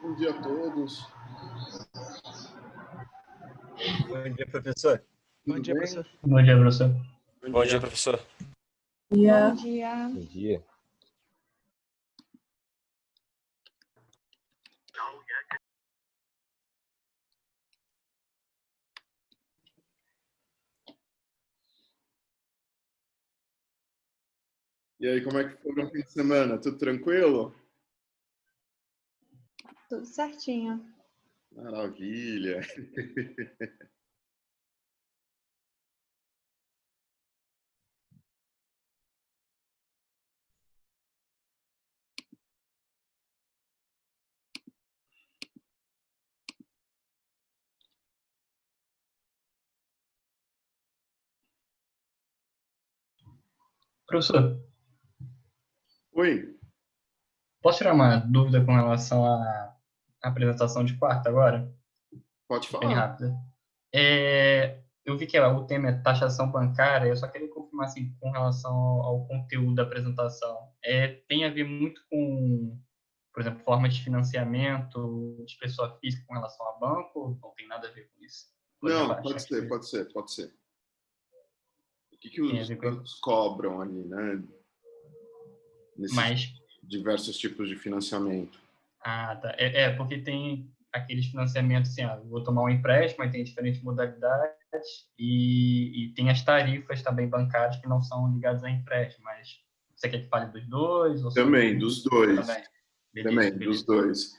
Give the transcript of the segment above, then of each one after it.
Bom dia a todos. Bom dia, professor. Bom dia, professor. Bom dia, professor. Bom dia, professor. Bom dia. Bom dia. E aí, como é que foi o fim de semana? Tudo tranquilo? Tudo certinho. Maravilha. Professor, Oi. posso tirar uma dúvida com relação à apresentação de quarta agora? Pode Bem falar. rápida. Eu vi que o tema é taxação bancária, eu só queria confirmar assim, com relação ao conteúdo da apresentação. Tem a ver muito com, por exemplo, formas de financiamento de pessoa física com relação a banco, ou não tem nada a ver com isso? Não, pode ser. O que Tem a os ver com bancos cobram ali, né? Nesses Mas, diversos tipos de financiamento. tá. Porque tem aqueles financiamentos assim, vou tomar um empréstimo, aí tem diferentes modalidades e tem as tarifas também bancárias que não são ligadas a empréstimo, mas você quer que fale dos dois? Ou Também, dos dois. Beleza. Dos dois.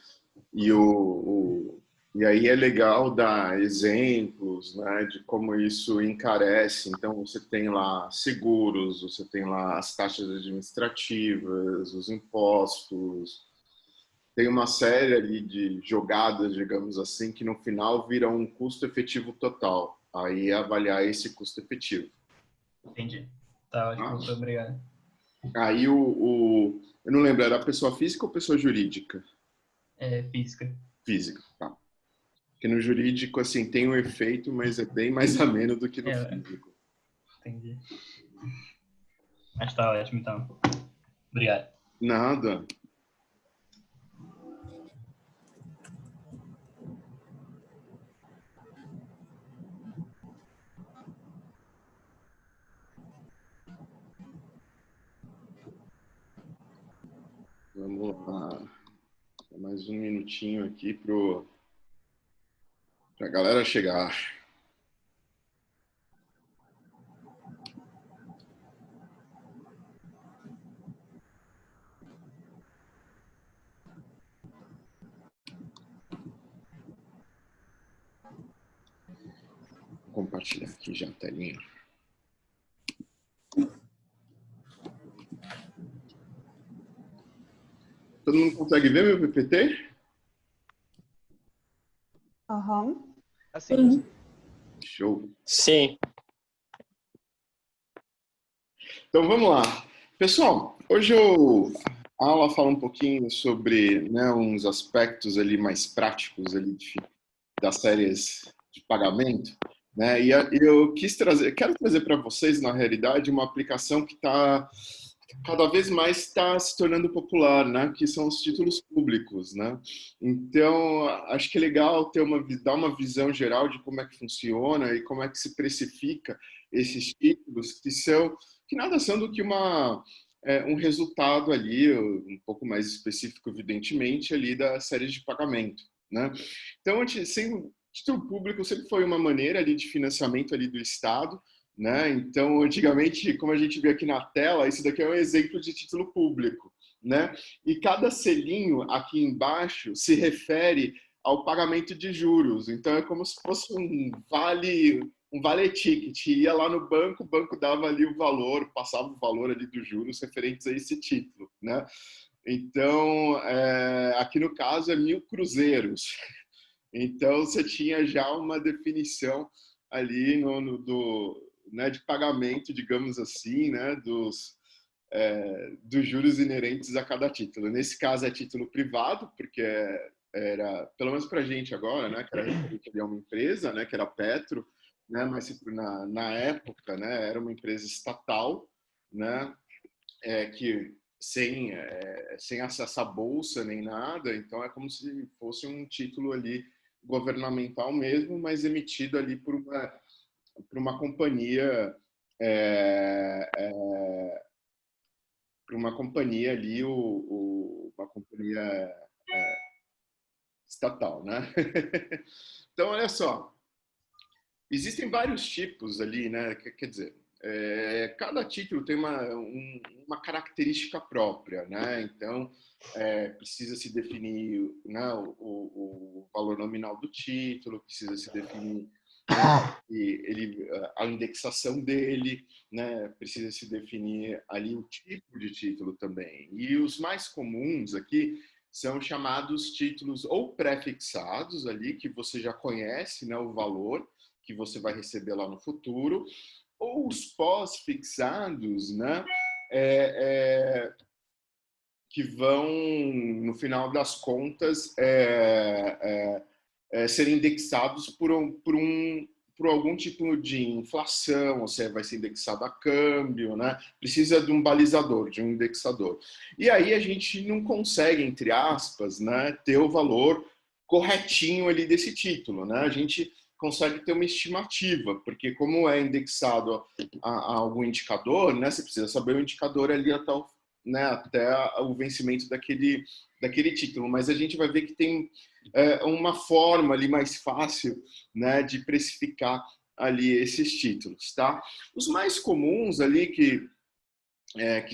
E aí é legal dar exemplos, né, de como isso encarece. Então, você tem lá seguros, você tem lá as taxas administrativas, os impostos. Tem uma série ali de jogadas, digamos assim, que no final viram um custo efetivo total. Aí é avaliar esse custo efetivo. Entendi. Tá, ótimo, professor, obrigado. Aí eu não lembro, era pessoa física ou pessoa jurídica? Física. Física, tá. Porque no jurídico, assim, tem um efeito, mas é bem mais ameno do que no físico. Entendi. Mas tá ótimo, então. Obrigado. Nada. Vamos lá. Mais um minutinho aqui para a galera chegar. Vou compartilhar aqui já a telinha. Todo mundo consegue ver meu PPT? Aham. Assim. Show. Sim. Então vamos lá. Pessoal, hoje a aula fala um pouquinho sobre, né, uns aspectos ali mais práticos ali das séries de pagamento, né? E eu quero trazer para vocês, na realidade, uma aplicação que cada vez mais está se tornando popular, né? Que são os títulos públicos, né? Então, acho que é legal dar uma visão geral de como é que funciona e como é que se precifica esses títulos que nada são do que um resultado ali, um pouco mais específico, evidentemente, ali da série de pagamento, né? Então, título público sempre foi uma maneira ali de financiamento ali do Estado, né? Então, antigamente, como a gente vê aqui na tela, isso daqui é um exemplo de título público, né? E cada selinho aqui embaixo se refere ao pagamento de juros. Então, é como se fosse um vale ticket. Ia lá no banco, o banco dava ali o valor, passava o valor ali dos juros referentes a esse título, né? Então, aqui no caso é 1.000 cruzeiros. Então, você tinha já uma definição ali né, de pagamento, digamos assim, né, dos juros inerentes a cada título. Nesse caso é título privado, porque era, pelo menos para a gente agora, né, que era referente a uma empresa, né, que era a Petro, né, mas na época, né, era uma empresa estatal, né, que sem acesso à bolsa nem nada, então é como se fosse um título ali governamental mesmo, mas emitido ali por uma companhia para uma companhia ali, uma companhia estatal, né? Então, olha só, existem vários tipos ali, né? Quer dizer, cada título tem uma característica própria, né? Então, precisa se definir, né, o valor nominal do título, precisa se definir, a indexação dele, né? Precisa se definir ali o tipo de título também. E os mais comuns aqui são chamados títulos ou pré-fixados ali, que você já conhece, né, o valor que você vai receber lá no futuro, ou os pós-fixados, né, que vão, no final das contas, serem indexados por algum tipo de inflação, ou seja, vai ser indexado a câmbio, né? Precisa de um balizador, de um indexador. E aí a gente não consegue, entre aspas, né, ter o valor corretinho ali desse título, né? A gente consegue ter uma estimativa, porque como é indexado a algum indicador, né, você precisa saber o indicador ali até o vencimento daquele título. Mas a gente vai ver que tem uma forma ali mais fácil, né, de precificar ali esses títulos, tá? Os mais comuns ali que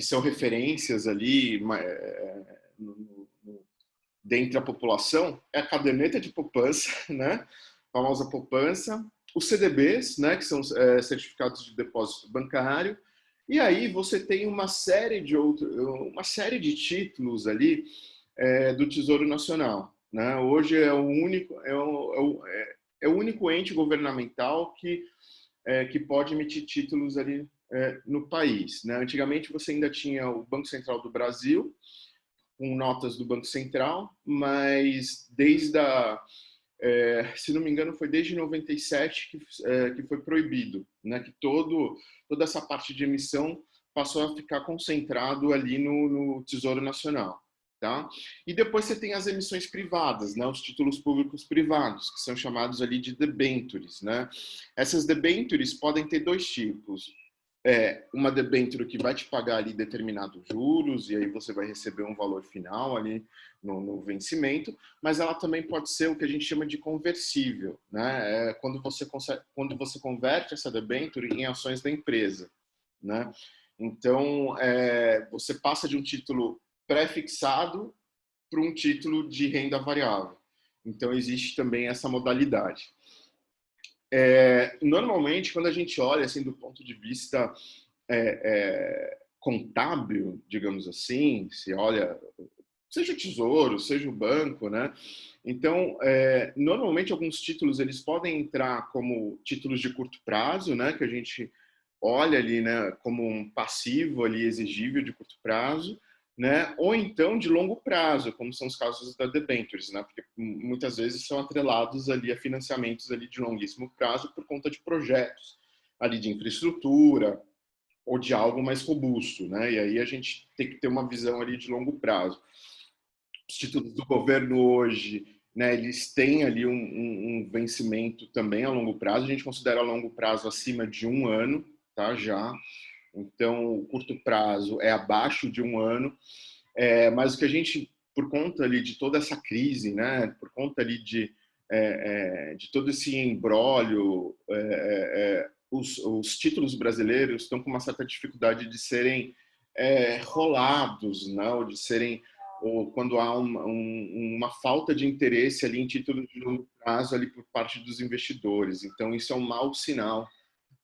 são referências ali dentro da população é a caderneta de poupança, né? A famosa poupança, os CDBs, né, que são certificados de depósito bancário. E aí você tem uma série de títulos ali do Tesouro Nacional, né? Hoje é o único ente governamental que pode emitir títulos ali no país, né? Antigamente você ainda tinha o Banco Central do Brasil, com notas do Banco Central, mas se não me engano, foi desde 97 que foi proibido, né? Que toda essa parte de emissão passou a ficar concentrado ali no Tesouro Nacional. Tá? E depois você tem as emissões privadas, né? Os títulos públicos privados, que são chamados ali de debêntures, né? Essas debêntures podem ter dois tipos. Uma debênture que vai te pagar ali determinados juros, e aí você vai receber um valor final ali no vencimento, mas ela também pode ser o que a gente chama de conversível, né? Quando você converte essa debênture em ações da empresa, né? Então, você passa de um título pré-fixado para um título de renda variável. Então, existe também essa modalidade. Normalmente, quando a gente olha assim do ponto de vista contábil, digamos assim, se olha, seja o tesouro, seja o banco, né? Então, normalmente alguns títulos eles podem entrar como títulos de curto prazo, né? Que a gente olha ali, né? Como um passivo ali exigível de curto prazo, né? Ou então de longo prazo, como são os casos da debêntures, né? Porque muitas vezes são atrelados ali a financiamentos ali de longuíssimo prazo por conta de projetos ali de infraestrutura ou de algo mais robusto, né? E aí a gente tem que ter uma visão ali de longo prazo. Os títulos do governo hoje, né? Eles têm ali um vencimento também a longo prazo. A gente considera a longo prazo acima de 1 ano, tá? Já. Então, o curto prazo é abaixo de 1 ano, mas o que a gente, por conta ali de toda essa crise, né, por conta ali de todo esse imbróglio, os títulos brasileiros estão com uma certa dificuldade de serem rolados, né, ou quando há uma falta de interesse ali em títulos de longo prazo ali por parte dos investidores. Então, isso é um mau sinal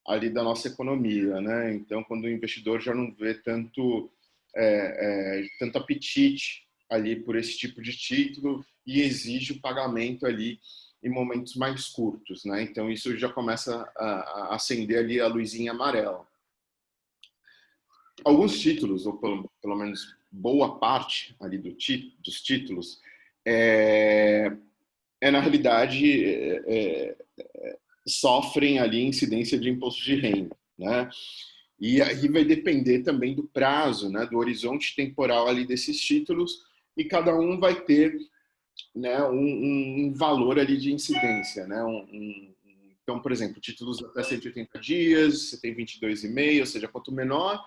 ali da nossa economia, né? Então, quando o investidor já não vê tanto apetite ali por esse tipo de título e exige o pagamento ali em momentos mais curtos, né? Então, isso já começa a acender ali a luzinha amarela. Alguns títulos, ou pelo menos boa parte ali dos títulos, na realidade sofrem ali incidência de imposto de renda, né? E aí vai depender também do prazo, né, do horizonte temporal ali desses títulos, e cada um vai ter, né, um valor ali de incidência, né, então, por exemplo, títulos até 180 dias, você tem 22,5, ou seja, quanto menor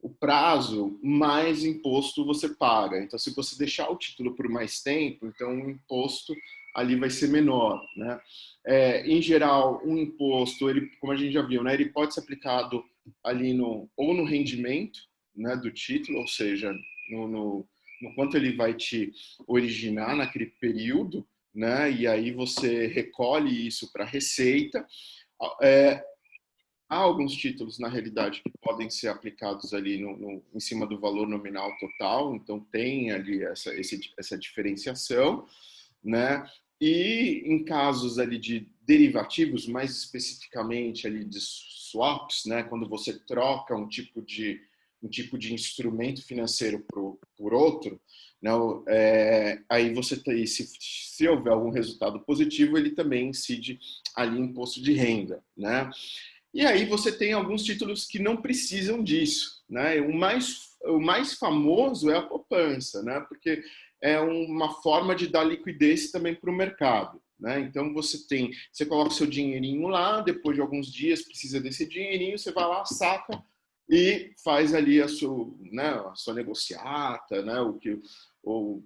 o prazo, mais imposto você paga. Então, se você deixar o título por mais tempo, então o imposto ali vai ser menor, né? Em geral, um imposto, ele, como a gente já viu, né, ele pode ser aplicado ali ou no rendimento, né, do título, ou seja, no quanto ele vai te originar naquele período, né? E aí você recolhe isso para a receita. Há alguns títulos, na realidade, que podem ser aplicados ali em cima do valor nominal total, então tem ali essa diferenciação, né? E em casos ali de derivativos, mais especificamente ali de swaps, né? Quando você troca um tipo de instrumento financeiro por outro, né? Aí você tem, se houver algum resultado positivo, ele também incide ali imposto de renda, né? E aí você tem alguns títulos que não precisam disso, né? O mais famoso é a poupança, né? Porque é uma forma de dar liquidez também para o mercado, né? Então você coloca o seu dinheirinho lá, depois de alguns dias precisa desse dinheirinho, você vai lá, saca e faz ali a sua negociata, né? O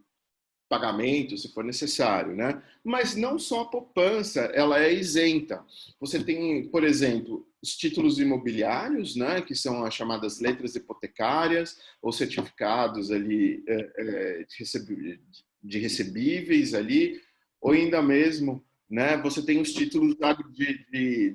pagamento, se for necessário, né? Mas não só a poupança, ela é isenta. Você tem, por exemplo, os títulos imobiliários, né, que são as chamadas letras hipotecárias ou certificados ali de recebíveis ali, ou ainda mesmo, né, você tem os títulos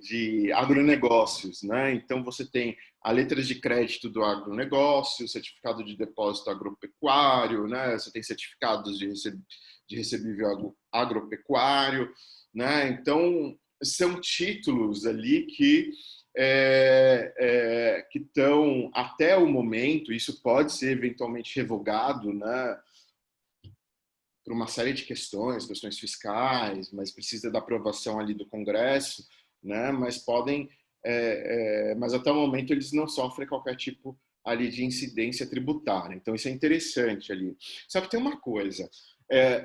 de agronegócios, né? Então você tem a letras de crédito do agronegócio, certificado de depósito agropecuário, né? Você tem certificados de recebível agropecuário, né? Então, são títulos ali que estão até o momento, isso pode ser eventualmente revogado, né? Por uma série de questões fiscais, mas precisa da aprovação ali do Congresso, né? Mas até o momento eles não sofrem qualquer tipo ali de incidência tributária. Então isso é interessante ali. Só que tem uma coisa,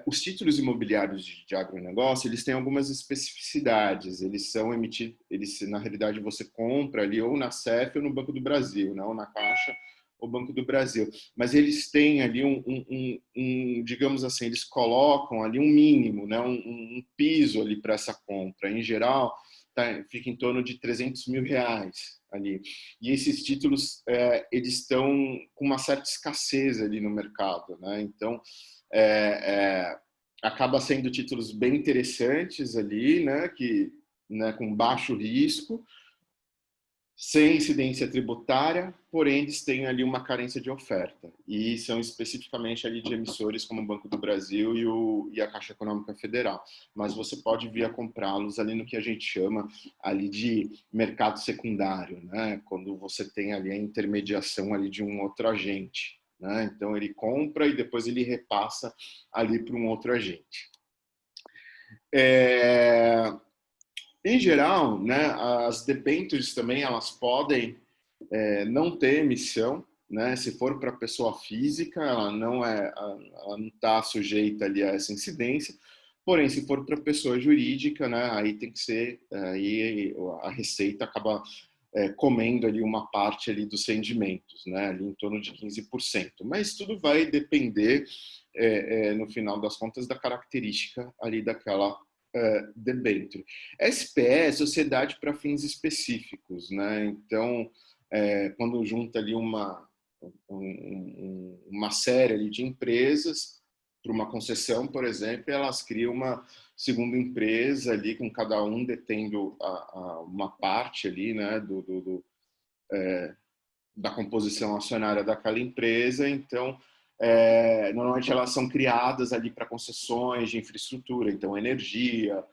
os títulos imobiliários de agronegócio, eles têm algumas especificidades. Eles são emitidos, na realidade você compra ali ou na CEF ou no Banco do Brasil, né? Ou na Caixa ou Banco do Brasil. Mas eles têm ali digamos assim, eles colocam ali um mínimo, né? um piso ali para essa compra. Em geral, fica em torno de R$ 300.000 ali. E esses títulos, eles estão com uma certa escassez ali no mercado, né? Então, acaba sendo títulos bem interessantes ali, né? Com baixo risco, sem incidência tributária, porém eles têm ali uma carência de oferta e são especificamente ali de emissores como o Banco do Brasil e a Caixa Econômica Federal. Mas você pode vir a comprá-los ali no que a gente chama ali de mercado secundário, né? Quando você tem ali a intermediação ali de um outro agente, né? Então ele compra e depois ele repassa ali para um outro agente. Em geral, né, as debêntures também elas podem não ter emissão, né? Se for para pessoa física, ela não está sujeita ali a essa incidência. Porém, se for para pessoa jurídica, né, aí tem que ser, aí a Receita acaba comendo ali uma parte ali dos rendimentos, né, ali em torno de 15%. Mas tudo vai depender, no final das contas, da característica ali daquela debênture. SPE é Sociedade para Fins Específicos, né? Então, quando junta ali uma série ali de empresas para uma concessão, por exemplo, elas criam uma segunda empresa ali com cada um detendo uma parte ali, né, da composição acionária daquela empresa. Então, normalmente elas são criadas ali para concessões de infraestrutura, então energia,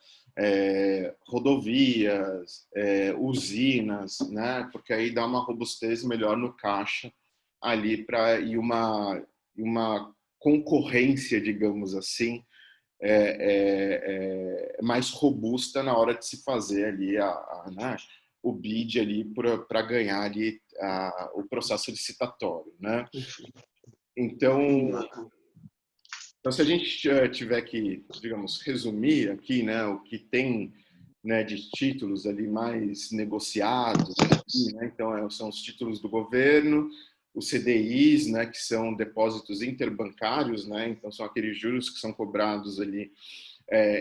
rodovias, usinas, né? Porque aí dá uma robustez melhor no caixa ali e uma concorrência, digamos assim, mais robusta na hora de se fazer ali né, o bid ali para ganhar ali o processo licitatório, né? Então, se a gente tiver que, digamos, resumir aqui, né, o que tem, né, de títulos ali mais negociados, aqui, né? Então são os títulos do governo, os CDIs, né, que são depósitos interbancários, né? Então são aqueles juros que são cobrados ali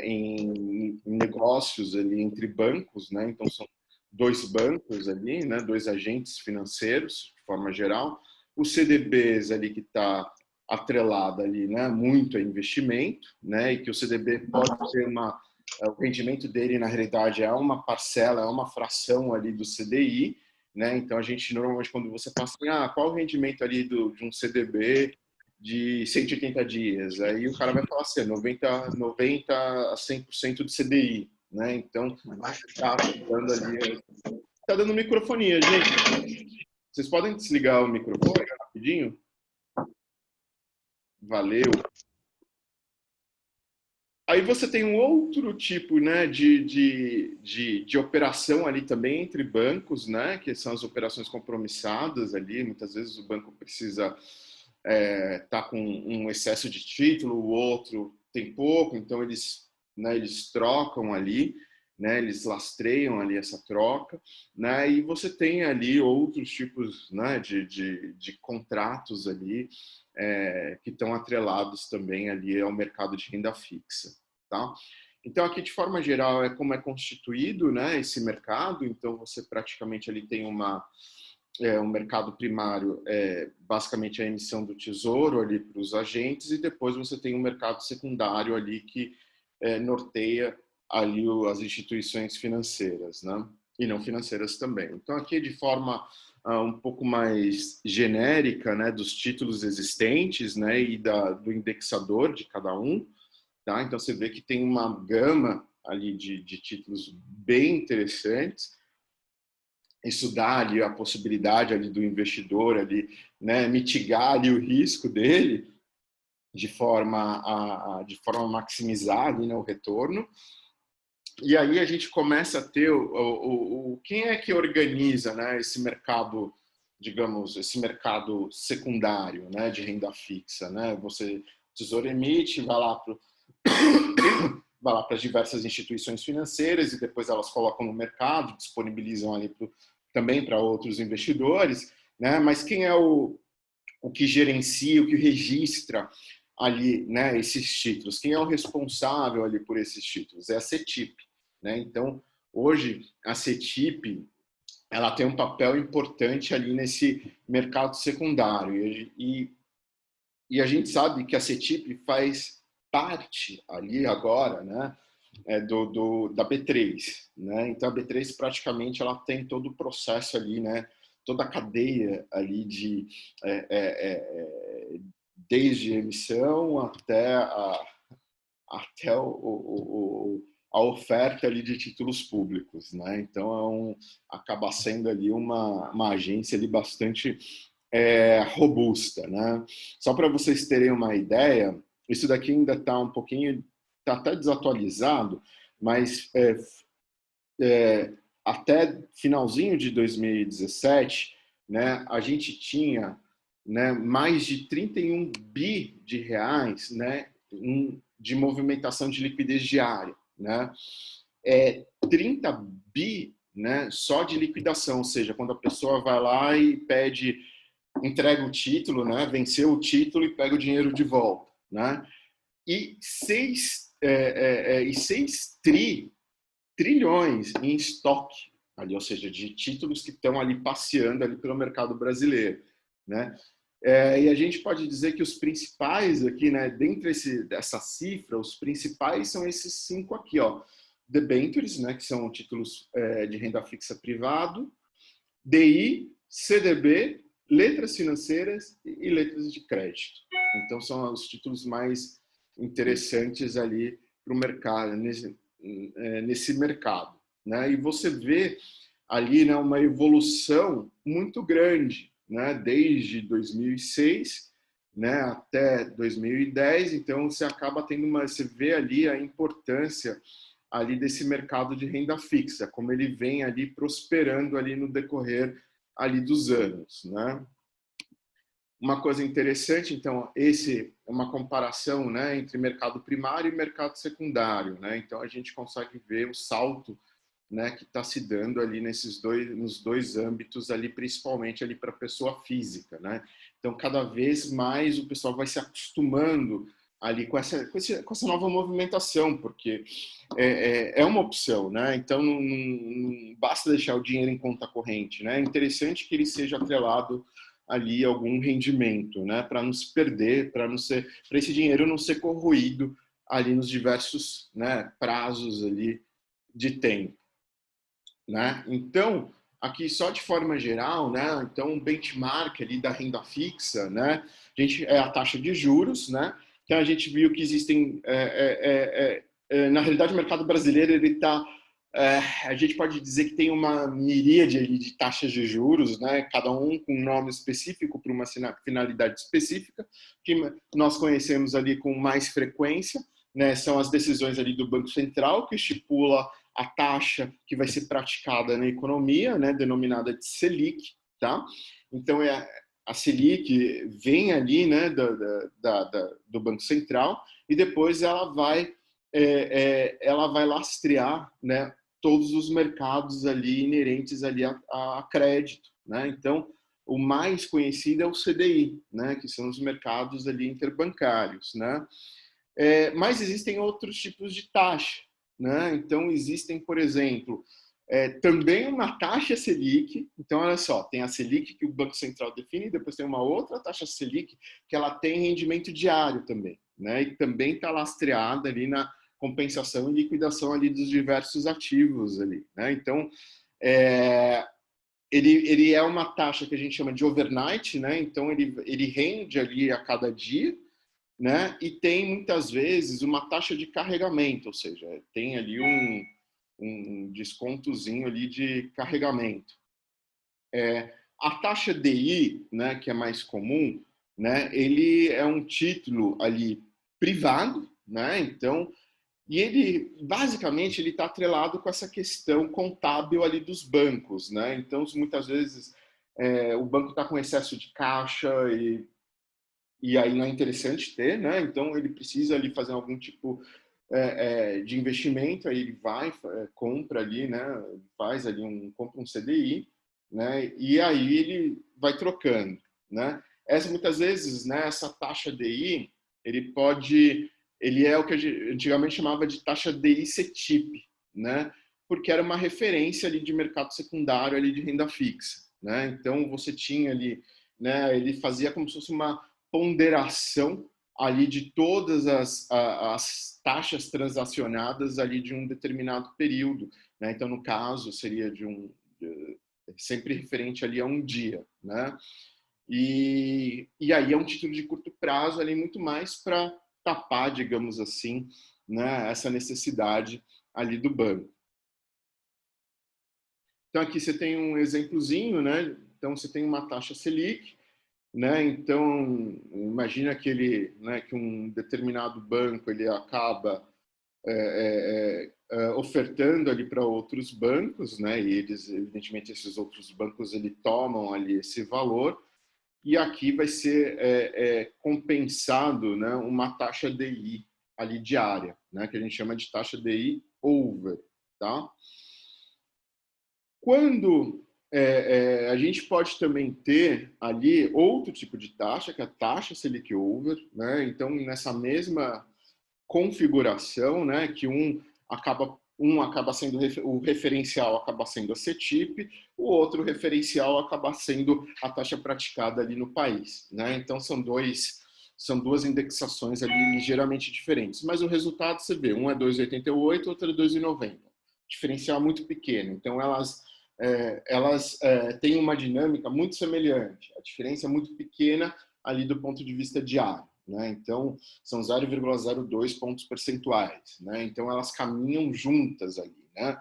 em negócios ali entre bancos, né? Então são dois bancos ali, né? Dois agentes financeiros de forma geral. Os CDBs ali que está atrelada ali, né, muito a investimento, né, e que o CDB pode ter o rendimento dele na realidade é uma parcela, é uma fração ali do CDI, né? Então a gente normalmente quando você passa, qual o rendimento ali de um CDB de 180 dias? Aí o cara vai falar assim, 90 a 100% do CDI, né? Então tá dando ali, tá dando microfonia, gente. Vocês podem desligar o microfone rapidinho? Valeu. Aí você tem um outro tipo, né, de operação ali também entre bancos, né, que são as operações compromissadas ali. Muitas vezes o banco precisa tá com um excesso de título, o outro tem pouco, então eles trocam ali, né, eles lastreiam ali essa troca, né, e você tem ali outros tipos, né, de contratos ali que estão atrelados também ali ao mercado de renda fixa, tá? Então aqui de forma geral é como é constituído, né, esse mercado. Então você praticamente ali tem um mercado primário, basicamente a emissão do tesouro ali para os agentes, e depois você tem um mercado secundário ali que norteia ali as instituições financeiras, né? E não financeiras também. Então aqui de forma um pouco mais genérica, né, dos títulos existentes, né, e do indexador de cada um, tá? Então você vê que tem uma gama ali de títulos bem interessantes. Isso dá ali a possibilidade ali do investidor ali, né, mitigar ali o risco dele de forma a maximizar ali, né, o retorno. E aí a gente começa a ter quem é que organiza, né, esse mercado, digamos, esse mercado secundário, né, de renda fixa, né? O Tesouro emite, vai lá para as diversas instituições financeiras e depois elas colocam no mercado, disponibilizam ali também para outros investidores, né? Mas quem é o que gerencia, o que registra ali, né, esses títulos? Quem é o responsável ali por esses títulos? É a CETIP, né? Então, hoje, a CETIP ela tem um papel importante ali nesse mercado secundário. E a gente sabe que a CETIP faz parte ali agora, né, da B3, né? Então a B3 praticamente ela tem todo o processo ali, né, toda a cadeia ali desde a emissão até a oferta ali de títulos públicos, né? Então acaba sendo ali uma agência ali bastante robusta, né? Só para vocês terem uma ideia, isso daqui ainda está um pouquinho, está até desatualizado, mas até finalzinho de 2017, né, a gente tinha, né, mais de 31 bi de reais, né, de movimentação de liquidez diária, né? 30 bi, né, só de liquidação, ou seja, quando a pessoa vai lá e entrega o título, né, venceu o título e pega o dinheiro de volta, né? E 6 trilhões em estoque ali, ou seja, de títulos que estão ali passeando ali pelo mercado brasileiro, né? E a gente pode dizer que os principais aqui, né, dentre dessa cifra, os principais são esses 5 aqui, ó, debentures, né, que são títulos de renda fixa privado, DI, CDB, letras financeiras e letras de crédito. Então são os títulos mais interessantes ali para o mercado, nesse mercado, né? E você vê ali, né, uma evolução muito grande, né, desde 2006, né, até 2010. Então você acaba tendo você vê ali a importância ali desse mercado de renda fixa, como ele vem ali prosperando ali no decorrer ali dos anos, né? Uma coisa interessante, então, esse é uma comparação, né, entre mercado primário e mercado secundário, né? Então a gente consegue ver o salto, né, que está se dando ali nos dois âmbitos ali, principalmente ali para a pessoa física, né? Então cada vez mais o pessoal vai se acostumando ali com essa nova movimentação, porque é uma opção, né? Então não basta deixar o dinheiro em conta corrente, né? É interessante que ele seja atrelado ali algum rendimento, né? Para não se perder, para esse dinheiro não ser corroído ali nos diversos, né, prazos ali de tempo, né? Então, aqui só de forma geral, né? Então, um benchmark ali da renda fixa, né? A gente é a taxa de juros, né? Então a gente viu que existem, na realidade, o mercado brasileiro ele está, a gente pode dizer que tem uma miríade ali de taxas de juros, né? Cada um com um nome específico para uma finalidade específica, que nós conhecemos ali com mais frequência, né? São as decisões ali do Banco Central que estipula a taxa que vai ser praticada na economia, né, denominada de Selic, tá? Então, a Selic vem ali, né, do Banco Central e depois ela vai lastrear, né, todos os mercados ali inerentes ali a crédito, né? Então, o mais conhecido é o CDI, né, que são os mercados ali interbancários, né? Mas existem outros tipos de taxa, né? Então, existem, por exemplo, também uma taxa Selic. Então, olha só, tem a Selic que o Banco Central define, depois tem uma outra taxa Selic que ela tem rendimento diário também, né? E também está lastreada ali na compensação e liquidação ali dos diversos ativos ali, né? Então, ele é uma taxa que a gente chama de overnight, né? Então, ele rende ali a cada dia, né? E tem muitas vezes uma taxa de carregamento, ou seja, tem ali um descontozinho ali de carregamento. A taxa DI, né, que é mais comum, né, ele é um título ali privado, né? Então, e ele basicamente ele está atrelado com essa questão contábil ali dos bancos, né? Então, muitas vezes o banco está com excesso de caixa e aí não é interessante ter, né? Então ele precisa ali fazer algum tipo de investimento, aí ele vai, compra ali, né? Faz ali compra um CDI, né? E aí ele vai trocando, né? Muitas vezes, né? Essa taxa DI, ele é o que a gente antigamente chamava de taxa DI CETIP, né? Porque era uma referência ali de mercado secundário ali de renda fixa, né? Então você tinha ali, né? Ele fazia como se fosse uma ponderação ali de todas as taxas transacionadas ali de um determinado período, né? Então, no caso, seria sempre referente ali a um dia, né? E aí é um título de curto prazo ali muito mais para tapar, digamos assim, né, essa necessidade ali do banco. Então, aqui você tem um exemplozinho, né? Então, você tem uma taxa Selic, né? Então, imagina que um determinado banco ele acaba ofertando ali para outros bancos, né? E eles, evidentemente, esses outros bancos ele tomam ali esse valor e aqui vai ser compensado, né? Uma taxa DI ali diária, né? Que a gente chama de taxa DI over, tá? Quando a gente pode também ter ali outro tipo de taxa, que é a taxa Selic Over, né? Então, nessa mesma configuração, né, que um acaba sendo o referencial acaba sendo a CETIP, o outro referencial acaba sendo a taxa praticada ali no país, né? Então, são duas indexações ali ligeiramente diferentes, mas o resultado você vê, um é 2,88, outro é 2,90. Diferencial muito pequeno. Então, elas têm uma dinâmica muito semelhante. A diferença é muito pequena ali do ponto de vista diário, né? Então, são 0,02 pontos percentuais, né? Então, elas caminham juntas ali, né?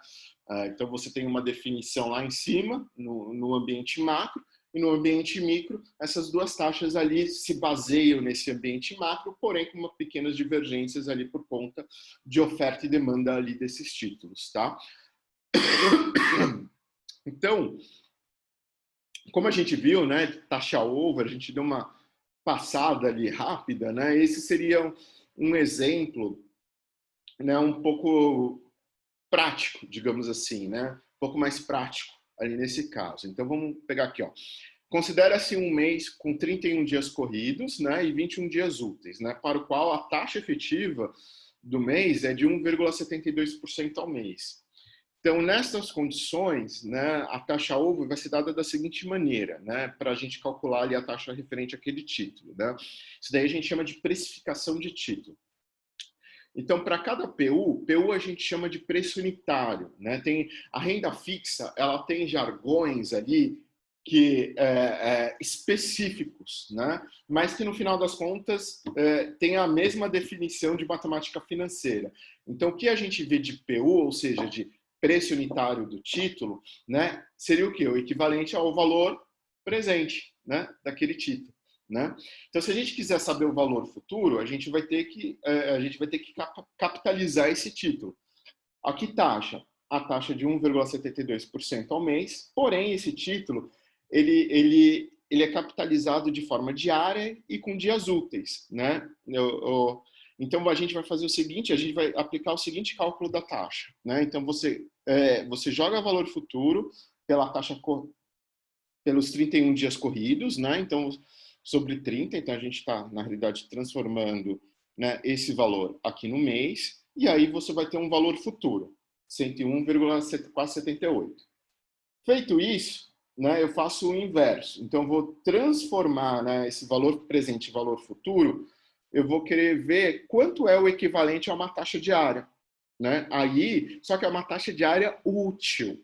Então, você tem uma definição lá em cima, no ambiente macro, e no ambiente micro, essas duas taxas ali se baseiam nesse ambiente macro, porém com pequenas divergências ali por conta de oferta e demanda ali desses títulos, tá? Então, como a gente viu, né, taxa over, a gente deu uma passada ali rápida, né? Esse seria um exemplo, né, um pouco prático, digamos assim, né? Um pouco mais prático ali nesse caso. Então vamos pegar aqui, ó. Considera-se um mês com 31 dias corridos, né, e 21 dias úteis, né, para o qual a taxa efetiva do mês é de 1,72% ao mês. Então, nessas condições, né, a taxa over vai ser dada da seguinte maneira, né, para a gente calcular ali a taxa referente àquele título. Né? Isso daí a gente chama de precificação de título. Então, para cada PU a gente chama de preço unitário. Né? Tem a renda fixa, ela tem jargões ali que específicos, né? Mas que no final das contas tem a mesma definição de matemática financeira. Então, o que a gente vê de PU, ou seja, de preço unitário do título, né, seria o quê? O equivalente ao valor presente, né, daquele título. Né? Então, se a gente quiser saber o valor futuro, a gente vai ter que capitalizar esse título. A que taxa? A taxa de 1,72% ao mês, porém, esse título ele é capitalizado de forma diária e com dias úteis. Né? Então, a gente vai fazer o seguinte, a gente vai aplicar o seguinte cálculo da taxa. Né? Então, você joga valor futuro pela taxa pelos 31 dias corridos, né? Então, sobre 30, então a gente está, na realidade, transformando, né, esse valor aqui no mês, e aí você vai ter um valor futuro, 101,478. Feito isso, né, eu faço o inverso. Então, eu vou transformar, né, esse valor presente em valor futuro, eu vou querer ver quanto é o equivalente a uma taxa diária. Né? Aí, só que é uma taxa diária útil.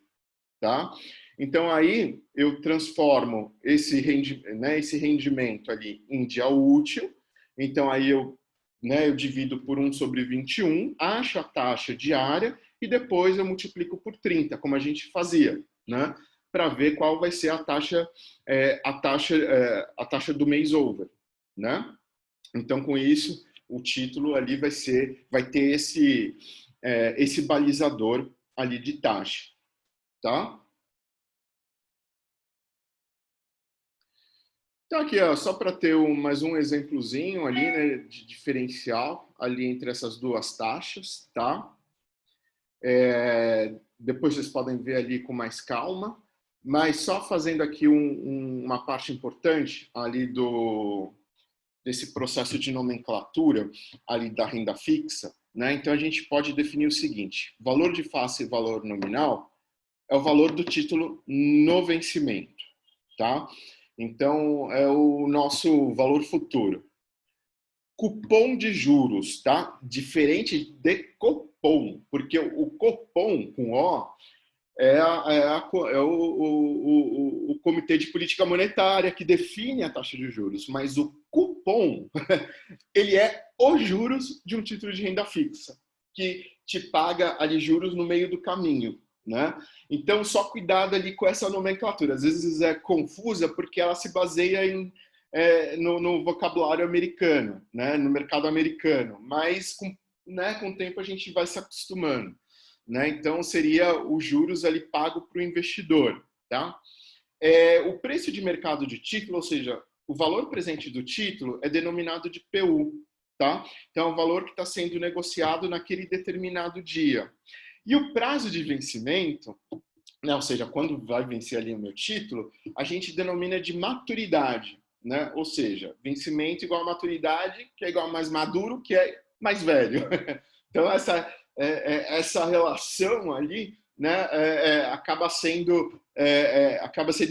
Tá? Então, aí eu transformo esse rendimento ali em dia útil. Então, aí eu divido por 1/21, acho a taxa diária e depois eu multiplico por 30, como a gente fazia, né? Para ver qual vai ser a taxa do mês over, né? Então, com isso, o título ali vai ter esse balizador ali de taxa, tá? Então aqui, ó, só para ter mais um exemplozinho ali, né, de diferencial ali entre essas duas taxas, tá? Depois vocês podem ver ali com mais calma, mas só fazendo aqui uma parte importante ali desse processo de nomenclatura ali da renda fixa, né? Então a gente pode definir o seguinte: valor de face e valor nominal é o valor do título no vencimento, tá? Então, é o nosso valor futuro. Cupom de juros, tá? Diferente de Copom, porque o Copom, com O, é o Comitê de Política Monetária que define a taxa de juros, mas o cupom, ele é os juros de um título de renda fixa, que te paga ali juros no meio do caminho. Né? Então, só cuidado ali com essa nomenclatura. Às vezes é confusa porque ela se baseia no vocabulário americano, né? No mercado americano, mas com o tempo a gente vai se acostumando. Né? Então, seria os juros ali pago para o investidor. Tá? O preço de mercado de título, ou seja, o valor presente do título é denominado de PU. Tá? Então, é o valor que está sendo negociado naquele determinado dia. E o prazo de vencimento, né, ou seja, quando vai vencer ali o meu título, a gente denomina de maturidade. Né? Ou seja, vencimento igual a maturidade, que é igual a mais maduro, que é mais velho. Então, essa relação ali, né, acaba sendo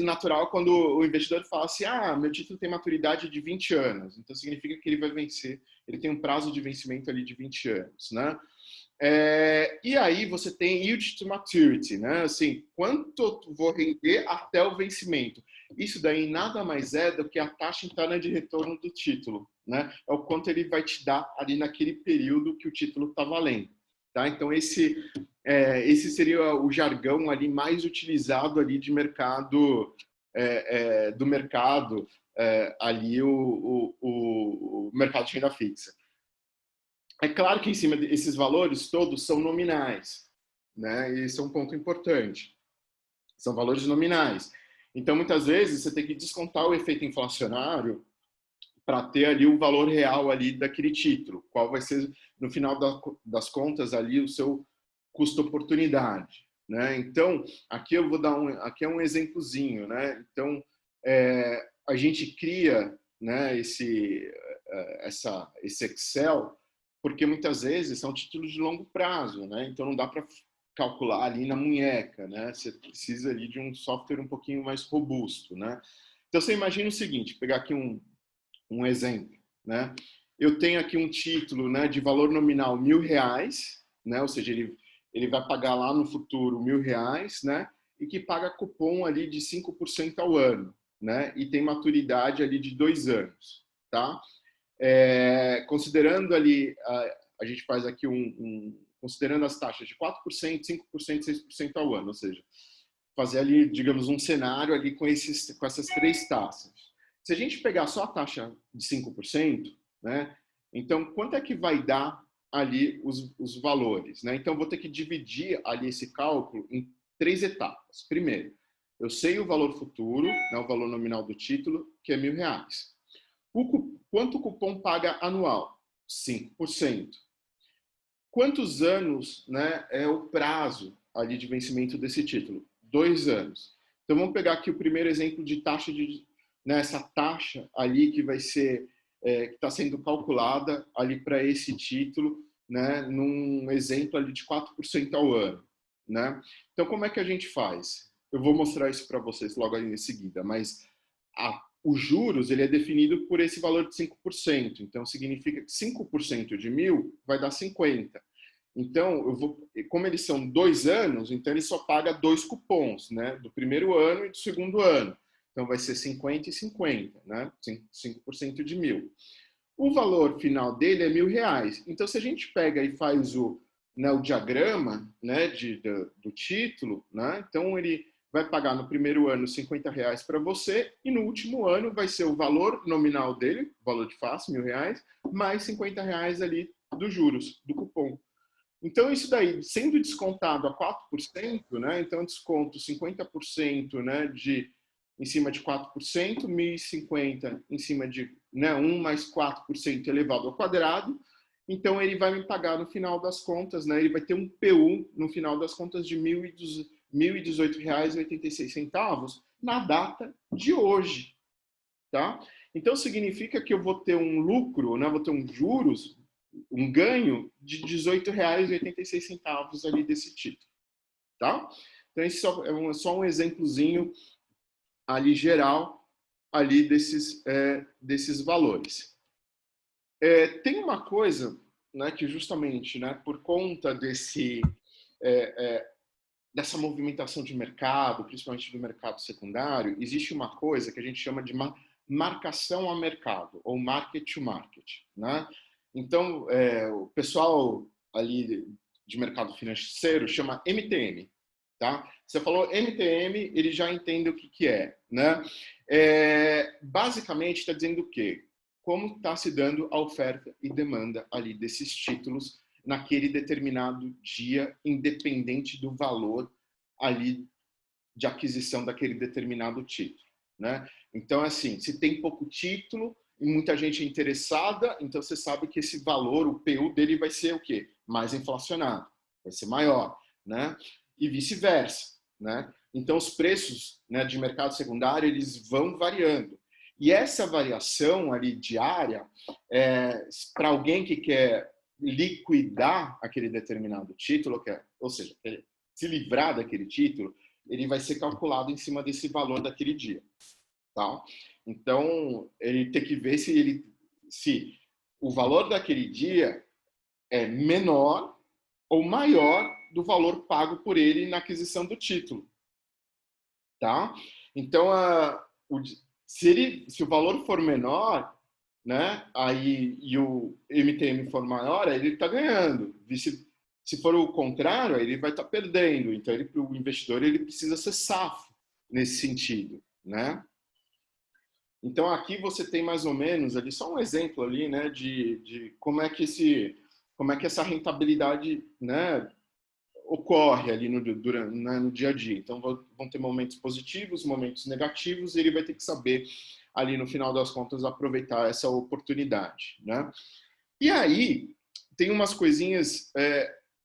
natural quando o investidor fala assim: meu título tem maturidade de 20 anos, então significa que ele vai vencer, ele tem um prazo de vencimento ali de 20 anos, né? E aí você tem yield to maturity, né? Assim, quanto vou render até o vencimento? Isso daí nada mais é do que a taxa interna de retorno do título, né? É o quanto ele vai te dar ali naquele período que o título está valendo, tá? Então esse seria o jargão ali mais utilizado ali de mercado, do mercado ali o mercado de renda fixa. É claro que em cima desses valores todos são nominais, né? E esse é um ponto importante. São valores nominais. Então, muitas vezes, você tem que descontar o efeito inflacionário para ter ali o valor real ali daquele título. Qual vai ser, no final das contas, ali o seu custo-oportunidade, né? Então, aqui eu vou dar aqui é um exemplozinho, né? Então, a gente cria, né, esse Excel, porque muitas vezes são títulos de longo prazo, né? Então não dá para calcular ali na munheca, né? Você precisa ali de um software um pouquinho mais robusto, né? Então você imagina o seguinte, pegar aqui um exemplo, né? Eu tenho aqui um título, né, de valor nominal R$1.000, né? Ou seja, ele vai pagar lá no futuro R$1.000, né? E que paga cupom ali de 5% ao ano, né? E tem maturidade ali de 2 anos, tá? Considerando ali, a gente faz aqui considerando as taxas de 4%, 5%, 6% ao ano, ou seja, fazer ali, digamos, um cenário ali com essas 3 taxas. Se a gente pegar só a taxa de 5%, né, então quanto é que vai dar ali os valores, né? Então, vou ter que dividir ali esse cálculo em 3 etapas. Primeiro, eu sei o valor futuro, né, o valor nominal do título, que é R$1.000. Quanto o cupom paga anual? 5%. Quantos anos, né, é o prazo ali de vencimento desse título? 2 anos. Então, vamos pegar aqui o primeiro exemplo de taxa né, essa taxa ali que vai ser, que está sendo calculada ali para esse título, né, num exemplo ali de 4% ao ano, né? Então, como é que a gente faz? Eu vou mostrar isso para vocês logo aí em seguida, mas os juros ele é definido por esse valor de 5%. Então, significa que 5% de 1.000 vai dar 50. Então, como eles são 2 anos, então ele só paga 2 cupons, né? Do primeiro ano e do segundo ano. Então, vai ser 50 e 50, né? 5% de 1.000. O valor final dele é R$1.000. Então, se a gente pega e faz o diagrama, né, do título, né? Então, ele vai pagar no primeiro ano R$50 para você e no último ano vai ser o valor nominal dele, valor de face, R$1.000, mais R$50 ali dos juros, do cupom. Então, isso daí, sendo descontado a 4%, né? Então, desconto 50%, né, em cima de 4%, 1.050 em cima de, né, 1 mais 4% elevado ao quadrado. Então, ele vai me pagar no final das contas, né? Ele vai ter um PU no final das contas de R$1.018,86 na data de hoje, tá? Então, significa que eu vou ter um lucro, né? Vou ter um juros, um ganho de R$18,86 ali desse título, tá? Então, esse é só um exemplozinho ali geral ali desses valores. Tem uma coisa, né, que justamente, né, por conta dessa movimentação de mercado, principalmente do mercado secundário, existe uma coisa que a gente chama de marcação a mercado, ou market to market, né? Então, o pessoal ali de mercado financeiro chama MTM, tá? Você falou MTM, ele já entende o que é, né? Basicamente, está dizendo o quê? Como está se dando a oferta e demanda ali desses títulos naquele determinado dia, independente do valor ali de aquisição daquele determinado título, né? Então, assim, se tem pouco título e muita gente interessada, então você sabe que esse valor, o PU dele vai ser o quê? Mais inflacionado, vai ser maior, né? E vice-versa, né? Então, os preços, né, de mercado secundário, eles vão variando. E essa variação ali diária, para alguém que quer liquidar aquele determinado título, ou seja, se livrar daquele título, ele vai ser calculado em cima desse valor daquele dia, tá? Então, ele tem que ver se o valor daquele dia é menor ou maior do valor pago por ele na aquisição do título, tá? Então, se o valor for menor, né, aí e o MTM for maior, aí ele está ganhando. Se for o contrário, aí ele vai estar perdendo. Então, o investidor ele precisa ser safo nesse sentido, né? Então, aqui você tem mais ou menos ali só um exemplo ali, né, de como é que essa rentabilidade, né, ocorre ali no dia a dia. Então, vão ter momentos positivos, momentos negativos, e ele vai ter que saber, ali no final das contas, aproveitar essa oportunidade, né? E aí, tem umas coisinhas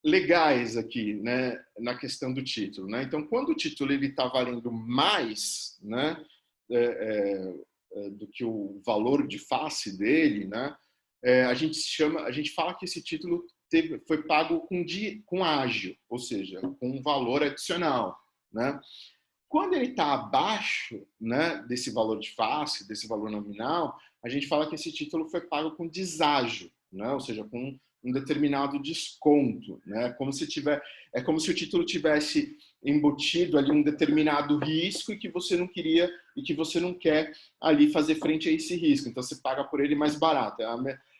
legais aqui, né, na questão do título, né? Então, quando o título está valendo mais, né, do que o valor de face dele, né, a gente fala que esse título foi pago com ágio, ou seja, com um valor adicional, né? Quando ele está abaixo, né, desse valor de face, desse valor nominal, a gente fala que esse título foi pago com deságio, né? Ou seja, com um determinado desconto, né? É como se o título tivesse embutido ali um determinado risco e que você não queria e que você não quer ali fazer frente a esse risco. Então você paga por ele mais barato.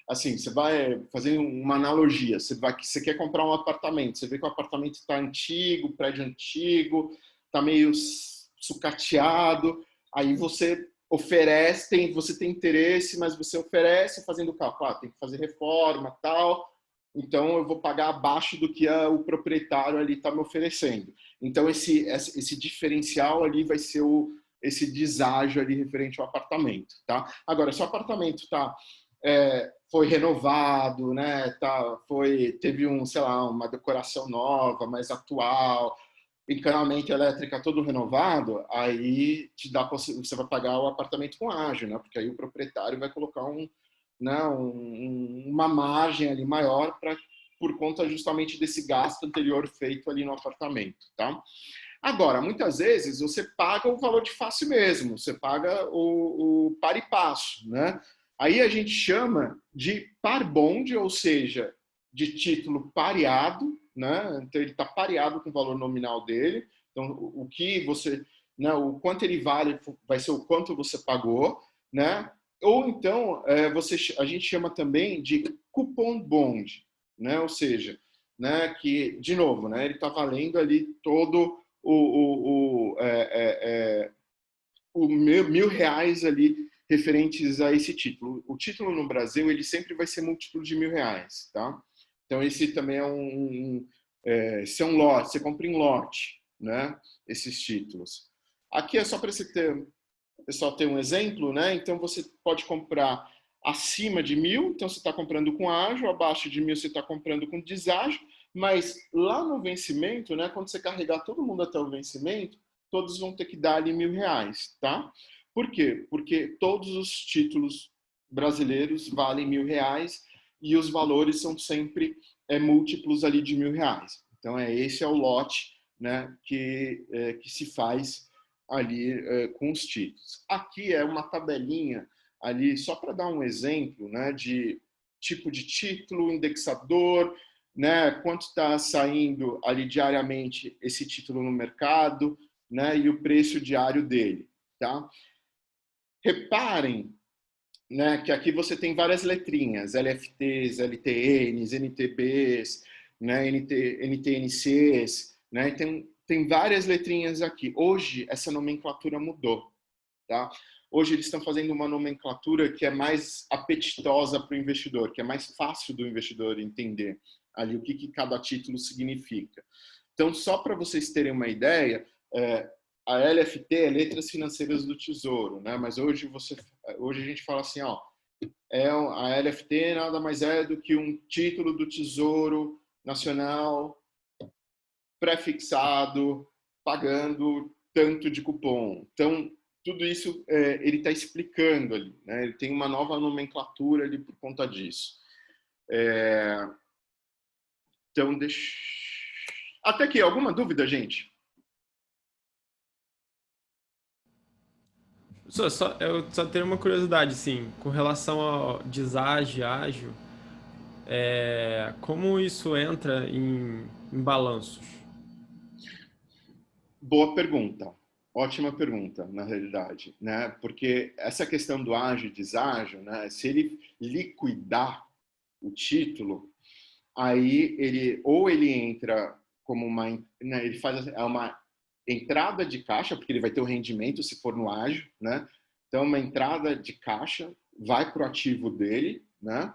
Assim, você vai fazer uma analogia. Você quer comprar um apartamento. Você vê que o apartamento está antigo, prédio antigo, está meio sucateado. Aí você oferece, você tem interesse, mas você oferece fazendo cálculo, tem que fazer reforma, tal, então eu vou pagar abaixo do que o proprietário ali está me oferecendo. Então esse diferencial ali vai ser esse deságio ali referente ao apartamento, tá? Agora, se o apartamento foi renovado, né, teve sei lá, uma decoração nova, mais atual, encanamento elétrico todo renovado, aí você vai pagar o apartamento com ágio, né? Porque aí o proprietário vai colocar uma margem ali maior por conta justamente desse gasto anterior feito ali no apartamento, tá? Agora, muitas vezes você paga o valor de face mesmo, você paga o par e passo, né? Aí a gente chama de par bond, ou seja, de título pareado, né? Então ele está pareado com o valor nominal dele. Então o que você, né? O quanto ele vale vai ser o quanto você pagou, né? Ou então a gente chama também de coupon bond, né? Ou seja, né? Que de novo, né? Ele está valendo ali todo o R$ 1.000 ali referentes a esse título. O título no Brasil ele sempre vai ser múltiplo de R$ 1.000, tá? Então esse também esse é um lote, você compra em lote, né? Esses títulos. Aqui é só para só ter um exemplo, né? Então você pode comprar acima de 1.000, então você está comprando com ágio, abaixo de 1.000 você está comprando com deságio, mas lá no vencimento, né? Quando você carregar todo mundo até o vencimento, todos vão ter que dar ali R$ 1.000, tá? Por quê? Porque todos os títulos brasileiros valem R$ 1.000 e os valores são sempre múltiplos ali de R$ 1.000. Então esse é o lote, né, que se faz ali com os títulos. Aqui é uma tabelinha ali só para dar um exemplo, né, de tipo de título, indexador, né, quanto está saindo ali diariamente esse título no mercado, né, e o preço diário dele, tá? Reparem, né, que aqui você tem várias letrinhas, LFTs, LTNs, NTBs, né, NTNCs, né, tem várias letrinhas aqui. Hoje, essa nomenclatura mudou, tá? Hoje eles estão fazendo uma nomenclatura que é mais apetitosa para o investidor, que é mais fácil do investidor entender ali o que cada título significa. Então, só para vocês terem uma ideia, a LFT é Letras Financeiras do Tesouro, né? Mas hoje a gente fala assim, ó, a LFT nada mais é do que um título do Tesouro Nacional pré-fixado, pagando tanto de cupom. Então, tudo isso ele está explicando ali, né? Ele tem uma nova nomenclatura ali por conta disso. Então, até aqui, alguma dúvida, gente? Eu só tenho uma curiosidade, sim, com relação ao deságio, ágio, como isso entra em balanços? Boa pergunta. Ótima pergunta, na realidade, né? Porque essa questão do ágio e deságio, né? Se ele liquidar o título, aí ele entra como né? Ele faz uma entrada de caixa, porque ele vai ter o rendimento se for no ágio, né? Então uma entrada de caixa vai para o ativo dele, né?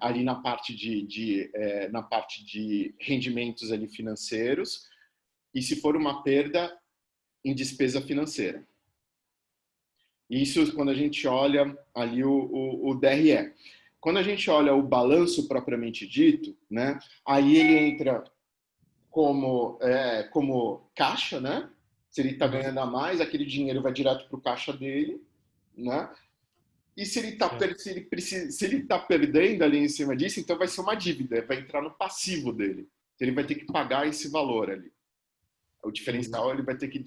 ali na parte na parte de rendimentos ali financeiros, e se for uma perda em despesa financeira. Isso quando a gente olha ali o DRE. Quando a gente olha o balanço propriamente dito, né, aí ele entra como caixa, né? Se ele está ganhando a mais, aquele dinheiro vai direto para o caixa dele, né? E se ele está perdendo ali em cima disso, então vai ser uma dívida, vai entrar no passivo dele. Ele vai ter que pagar esse valor ali. O diferencial ele vai ter que,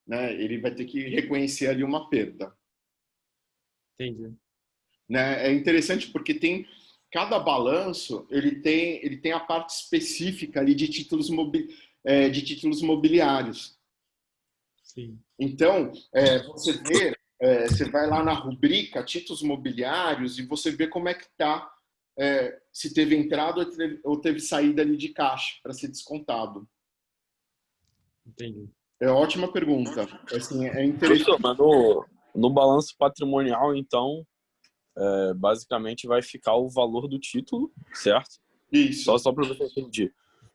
né? Ele vai ter que reconhecer ali uma perda. Entendi. Né? É interessante porque cada balanço ele tem a parte específica ali de títulos mobiliários. Sim. Então você vai lá na rubrica títulos mobiliários e você vê como é que está, se teve entrada ou teve saída ali de caixa para ser descontado. Entendi. É ótima pergunta. Assim, é interessante. Professor, mas no balanço patrimonial, então, basicamente vai ficar o valor do título, certo? Isso. Só para você entender.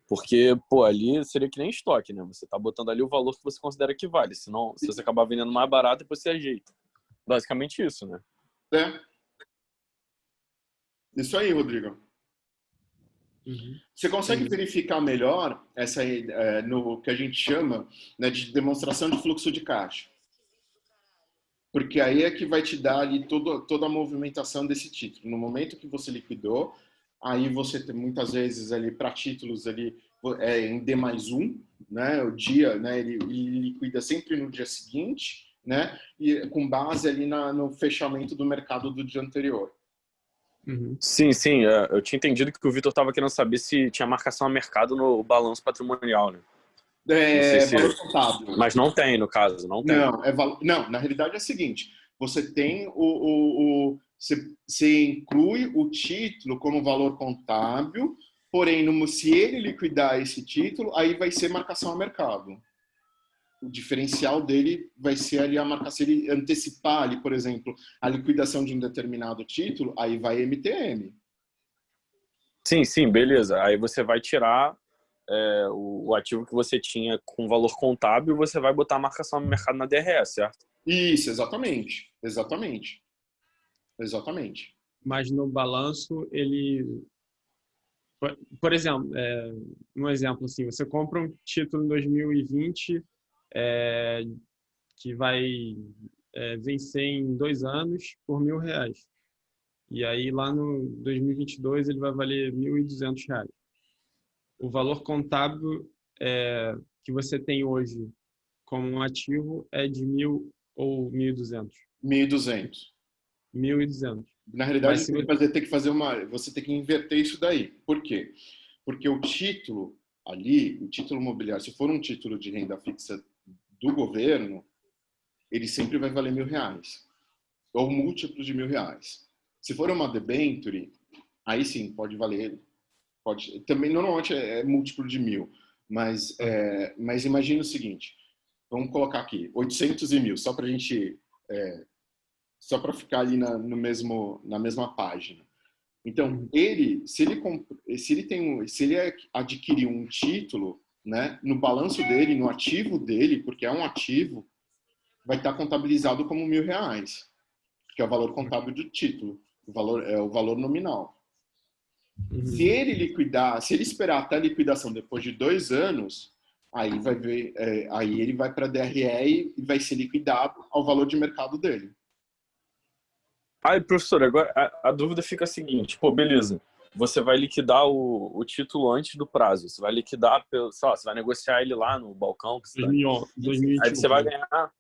Porque, pô, ali seria que nem estoque, né? Você tá botando ali o valor que você considera que vale. Senão, se você acabar vendendo mais barato, depois você ajeita. Basicamente isso, né? Isso aí, Rodrigo. Uhum. Você consegue verificar melhor no que a gente chama, né, de demonstração de fluxo de caixa? Porque aí é que vai te dar ali toda a movimentação desse título. No momento que você liquidou, aí você tem muitas vezes ali para títulos ali em D+1, né, o dia, né, ele liquida sempre no dia seguinte, né, e com base ali no fechamento do mercado do dia anterior. Uhum. Sim. Eu tinha entendido que o Vitor estava querendo saber se tinha marcação a mercado no balanço patrimonial, né? Valor contábil. Mas não tem, no caso, não tem. Não, na realidade é o seguinte, você tem você inclui o título como valor contábil, porém, se ele liquidar esse título, aí vai ser marcação a mercado. O diferencial dele vai ser ali a marcação. Se ele antecipar ali, por exemplo, a liquidação de um determinado título, aí vai MTM. Sim, beleza. Aí você vai tirar o ativo que você tinha com valor contábil e você vai botar a marcação no mercado na DRE, certo? Isso, exatamente. Mas no balanço, ele... Por exemplo, um exemplo assim, você compra um título em 2020 que vai vencer em 2 anos por R$ 1.000. E aí lá no 2022 ele vai valer R$ 1.200. O valor contábil que você tem hoje como um ativo é de 1.000 ou 1.200? 1.200. 1.200. Na realidade, você tem que inverter isso daí. Por quê? Porque o título imobiliário, se for um título de renda fixa do governo, ele sempre vai valer R$ 1.000, ou múltiplos de R$ 1.000. Se for uma debenture, aí sim, pode valer, também normalmente é múltiplo de 1.000, mas imagina o seguinte, vamos colocar aqui, 800 e 1.000, só para ficar ali na mesma página. Então, se ele adquirir um título, né, no balanço dele, no ativo dele, porque é um ativo, vai estar contabilizado como R$ 1.000, que é o valor contábil do título, o valor nominal. Se ele esperar até a liquidação depois de 2 anos, aí ele vai para a DRE e vai ser liquidado ao valor de mercado dele. Aí, professor, agora a dúvida fica a seguinte, pô, beleza, você vai liquidar o título antes do prazo, você vai liquidar, sei lá, você vai negociar ele lá no balcão, 2021. aí você vai ganhar,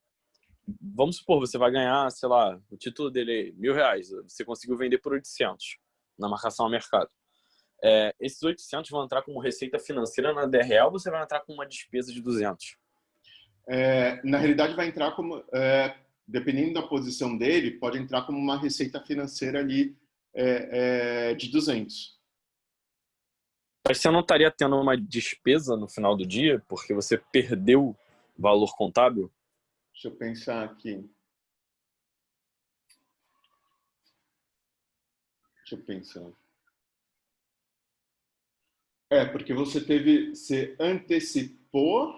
vamos supor, você vai ganhar, sei lá, o título dele é R$ 1.000, você conseguiu vender por 800 na marcação a mercado. Esses 800 vão entrar como receita financeira na DRE ou você vai entrar com uma despesa de 200? Na realidade, vai entrar como, dependendo da posição dele, pode entrar como uma receita financeira ali de 200. Mas você não estaria tendo uma despesa no final do dia porque você perdeu valor contábil? Deixa eu pensar aqui. Deixa eu pensar. Porque você antecipou,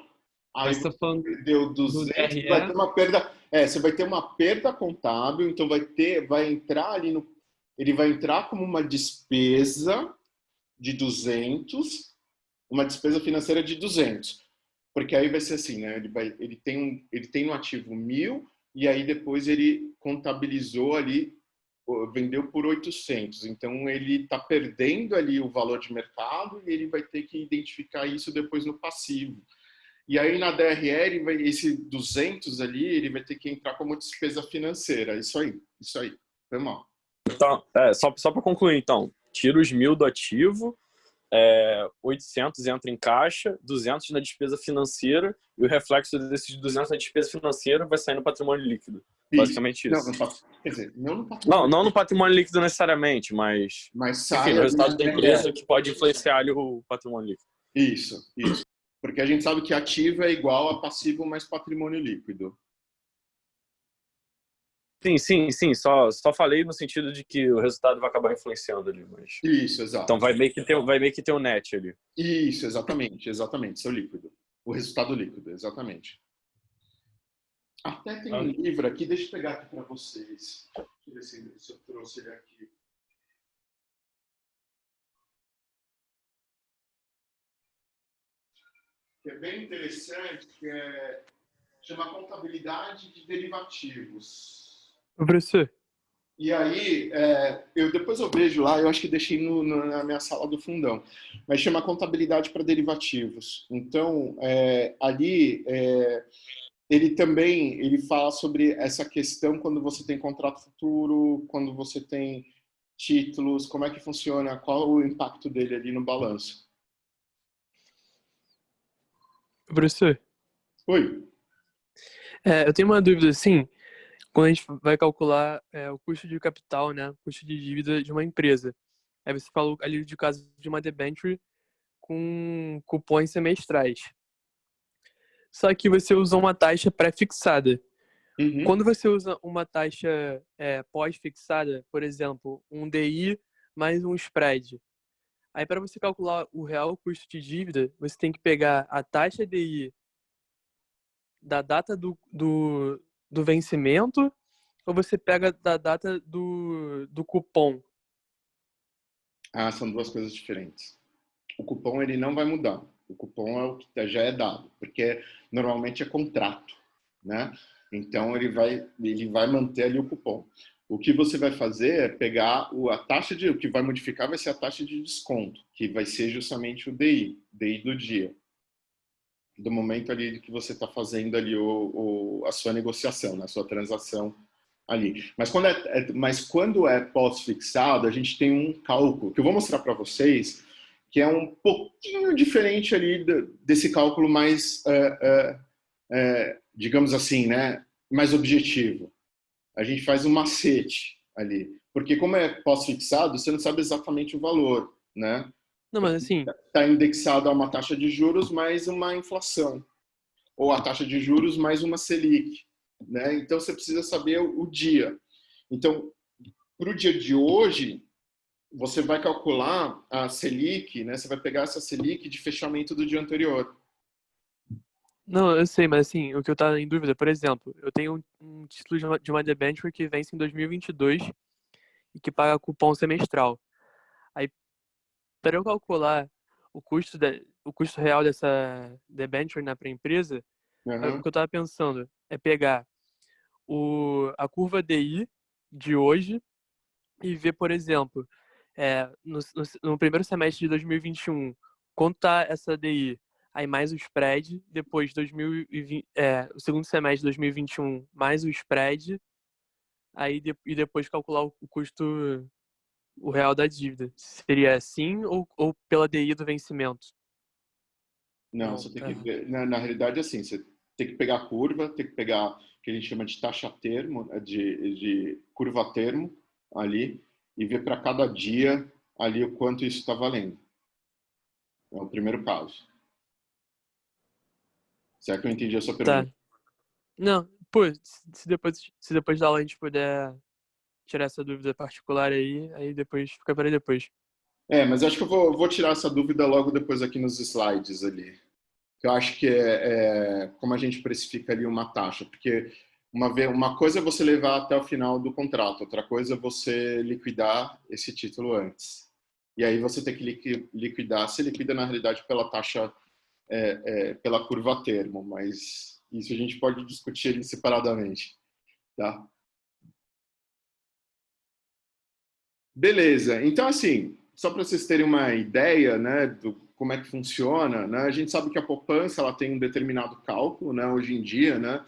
aí Mas você você tá falando deu do 200, vai ter DRE? uma perda, você vai ter uma perda contábil, então vai entrar ali ele vai entrar como uma despesa de 200, uma despesa financeira de 200, porque aí vai ser assim, né? Ele tem no ativo 1.000 e aí depois ele contabilizou ali, vendeu por 800. Então ele está perdendo ali o valor de mercado e ele vai ter que identificar isso depois no passivo. E aí na DRE esse 200 ali ele vai ter que entrar como despesa financeira. Isso aí. Foi mal. Então, só para concluir, então, tira os 1.000 do ativo, 800 entra em caixa, 200 na despesa financeira e o reflexo desses 200 na despesa financeira vai sair no patrimônio líquido. Basicamente isso. Quer dizer, não no patrimônio. Não no patrimônio líquido necessariamente, mas sai enfim, o resultado da ali, empresa que pode influenciar ali o patrimônio líquido. Isso. Porque a gente sabe que ativo é igual a passivo mais patrimônio líquido. Sim. Só falei no sentido de que o resultado vai acabar influenciando ali, mas... Isso, exato. Então vai meio que ter o net ali. Isso, exatamente. Seu líquido. O resultado líquido, exatamente. Até tem um livro aqui, deixa eu pegar aqui para vocês. Deixa eu ver se eu trouxe ele aqui. Que é bem interessante, que chama Contabilidade de Derivativos. Professor, E aí, depois eu vejo lá, eu acho que deixei na minha sala do fundão, mas chama Contabilidade para Derivativos. Então, ali, ele fala sobre essa questão quando você tem contrato futuro, quando você tem títulos, como é que funciona, qual o impacto dele ali no balanço. professor, Oi. eu tenho uma dúvida, assim, quando a gente vai calcular o custo de capital, né, o custo de dívida de uma empresa. Aí você falou ali de caso de uma debenture com cupons semestrais. Só que você usa uma taxa pré-fixada. Uhum. Quando você usa uma taxa pós-fixada, por exemplo, um DI mais um spread, aí para você calcular o real custo de dívida, você tem que pegar a taxa DI da data do vencimento ou você pega da data do cupom? São duas coisas diferentes. O cupom ele não vai mudar. O cupom é o que já é dado, porque normalmente é contrato, né? Então ele vai manter ali o cupom. O que você vai fazer é pegar a taxa o que vai modificar vai ser a taxa de desconto, que vai ser justamente o DI do dia, do momento ali que você está fazendo ali a sua negociação, né? A sua transação ali. Mas quando é pós-fixado, a gente tem um cálculo que eu vou mostrar para vocês, que é um pouquinho diferente ali desse cálculo mais, digamos assim, né, mais objetivo. A gente faz um macete ali, porque como é pós-fixado, você não sabe exatamente o valor, né? Não, mas assim, Está indexado a uma taxa de juros mais uma inflação, ou a taxa de juros mais uma Selic, né? Então você precisa saber o dia. Então, para o dia de hoje, você vai calcular a Selic, né? Você vai pegar essa Selic de fechamento do dia anterior. não, eu sei, mas assim, o que eu tava em dúvida, por exemplo, eu tenho um título de uma debenture que vence em 2022 e que paga cupom semestral. Aí, para eu calcular o custo real dessa debenture para a empresa, o que eu tava pensando é pegar a curva DI de hoje e ver, por exemplo, no primeiro semestre de 2021, quanto tá essa DI? Aí mais o spread, depois 2020, o segundo semestre de 2021 mais o spread, e depois calcular o custo, o real da dívida. Seria assim ou pela DI do vencimento? Não, você tem que ver. Na realidade, assim, você tem que pegar a curva, tem que pegar o que a gente chama de taxa termo, de curva termo ali, e ver para cada dia ali o quanto isso está valendo. É o primeiro caso. Será que eu entendi a sua Tá. pergunta? Não, pô, se depois da aula a gente puder tirar essa dúvida particular aí depois fica para depois. Mas acho que eu vou tirar essa dúvida logo depois aqui nos slides ali. Eu acho que é como a gente precifica ali uma taxa, porque uma coisa é você levar até o final do contrato, outra coisa é você liquidar esse título antes. E aí você tem que liquidar, se liquida na realidade pela taxa, pela curva a termo, mas isso a gente pode discutir ali separadamente, tá? Beleza, então assim, só para vocês terem uma ideia, né, do como é que funciona, né, a gente sabe que a poupança ela tem um determinado cálculo, né, hoje em dia, né,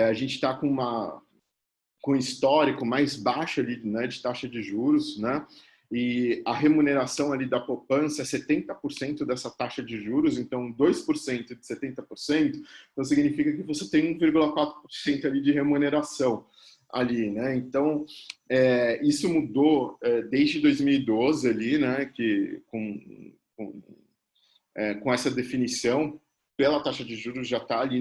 a gente está com um histórico mais baixo ali, né, de taxa de juros, né, e a remuneração ali da poupança é 70% dessa taxa de juros, então 2% de 70%, então significa que você tem 1,4% ali de remuneração ali, né? Então, isso mudou desde 2012 ali, né? Que com essa definição pela taxa de juros já está ali,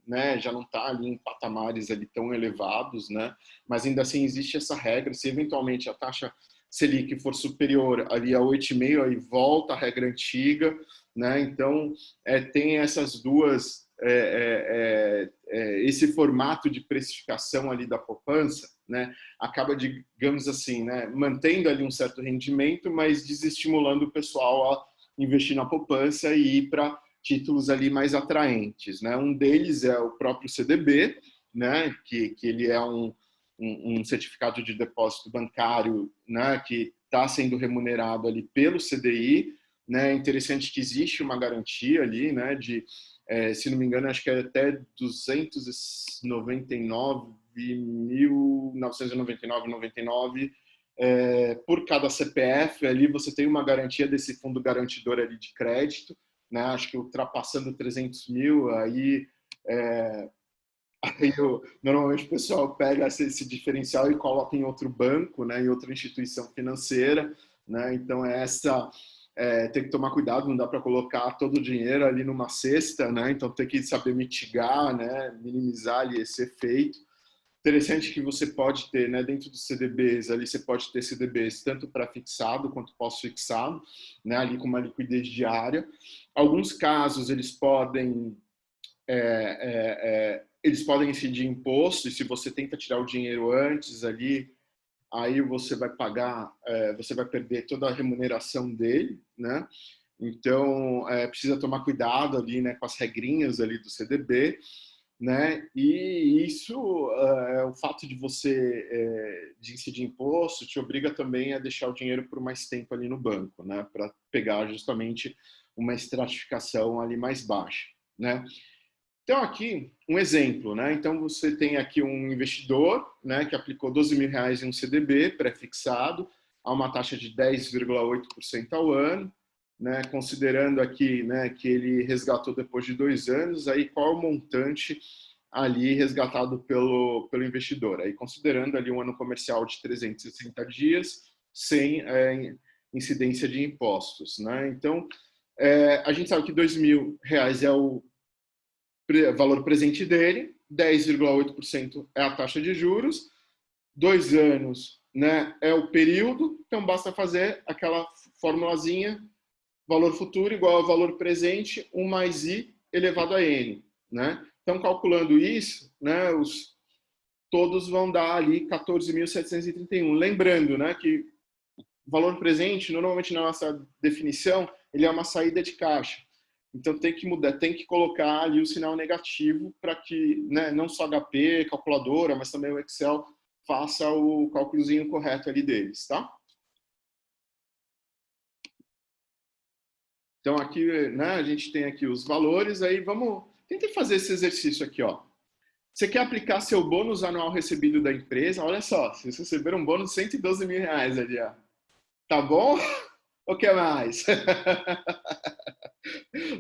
né? Já não está ali em patamares ali tão elevados, né? Mas ainda assim existe essa regra. Se eventualmente a taxa Selic for superior ali a 8,5, aí volta a regra antiga, né? Então tem essas duas esse formato de precificação ali da poupança, né, acaba, digamos assim, né, mantendo ali um certo rendimento, mas desestimulando o pessoal a investir na poupança e ir para títulos ali mais atraentes, né? Um deles é o próprio CDB, né, que ele é um certificado de depósito bancário, né, que está sendo remunerado ali pelo CDI, né? É interessante que existe uma garantia ali, né, de se não me engano, acho que é até 299.999 por cada CPF. Ali você tem uma garantia desse fundo garantidor ali de crédito, né? Acho que ultrapassando 300 mil, aí normalmente o pessoal pega esse diferencial e coloca em outro banco, né, em outra instituição financeira, né? Então tem que tomar cuidado, não dá para colocar todo o dinheiro ali numa cesta, né? Então tem que saber mitigar, né, minimizar ali esse efeito. Interessante que você pode ter, né, dentro dos CDBs ali você pode ter CDBs tanto para fixado quanto pós-fixado, né, ali com uma liquidez diária. Alguns casos eles podem incidir imposto, e se você tenta tirar o dinheiro antes ali, aí você vai pagar, você vai perder toda a remuneração dele, né? Então, precisa tomar cuidado ali, né, com as regrinhas ali do CDB, né? E isso, o fato de você de incidir imposto te obriga também a deixar o dinheiro por mais tempo ali no banco, né? Para pegar justamente uma estratificação ali mais baixa, né? Então, aqui, um exemplo, né? Então, você tem aqui um investidor, né, que aplicou 12 mil reais em um CDB pré-fixado a uma taxa de 10,8% ao ano, né? Considerando aqui, né, que ele resgatou depois de 2 anos, aí qual é o montante ali resgatado pelo investidor? Aí, considerando ali um ano comercial de 360 dias, sem incidência de impostos, né? Então, a gente sabe que 2 mil reais é o valor presente dele, 10,8% é a taxa de juros, 2 anos, né, é o período, então basta fazer aquela formulazinha, valor futuro igual ao valor presente, 1 mais I elevado a N, né? Então, calculando isso, né, todos vão dar ali 14.731. Lembrando, né, que o valor presente, normalmente na nossa definição, ele é uma saída de caixa. Então tem que mudar, tem que colocar ali o sinal negativo para que, né, não só HP, calculadora, mas também o Excel faça o cálculozinho correto ali deles, tá? Então aqui, né, a gente tem aqui os valores, aí tentar fazer esse exercício aqui, ó. Você quer aplicar seu bônus anual recebido da empresa? Olha só, vocês receberam um bônus de 112 mil reais ali, ó. Tá bom? O que mais?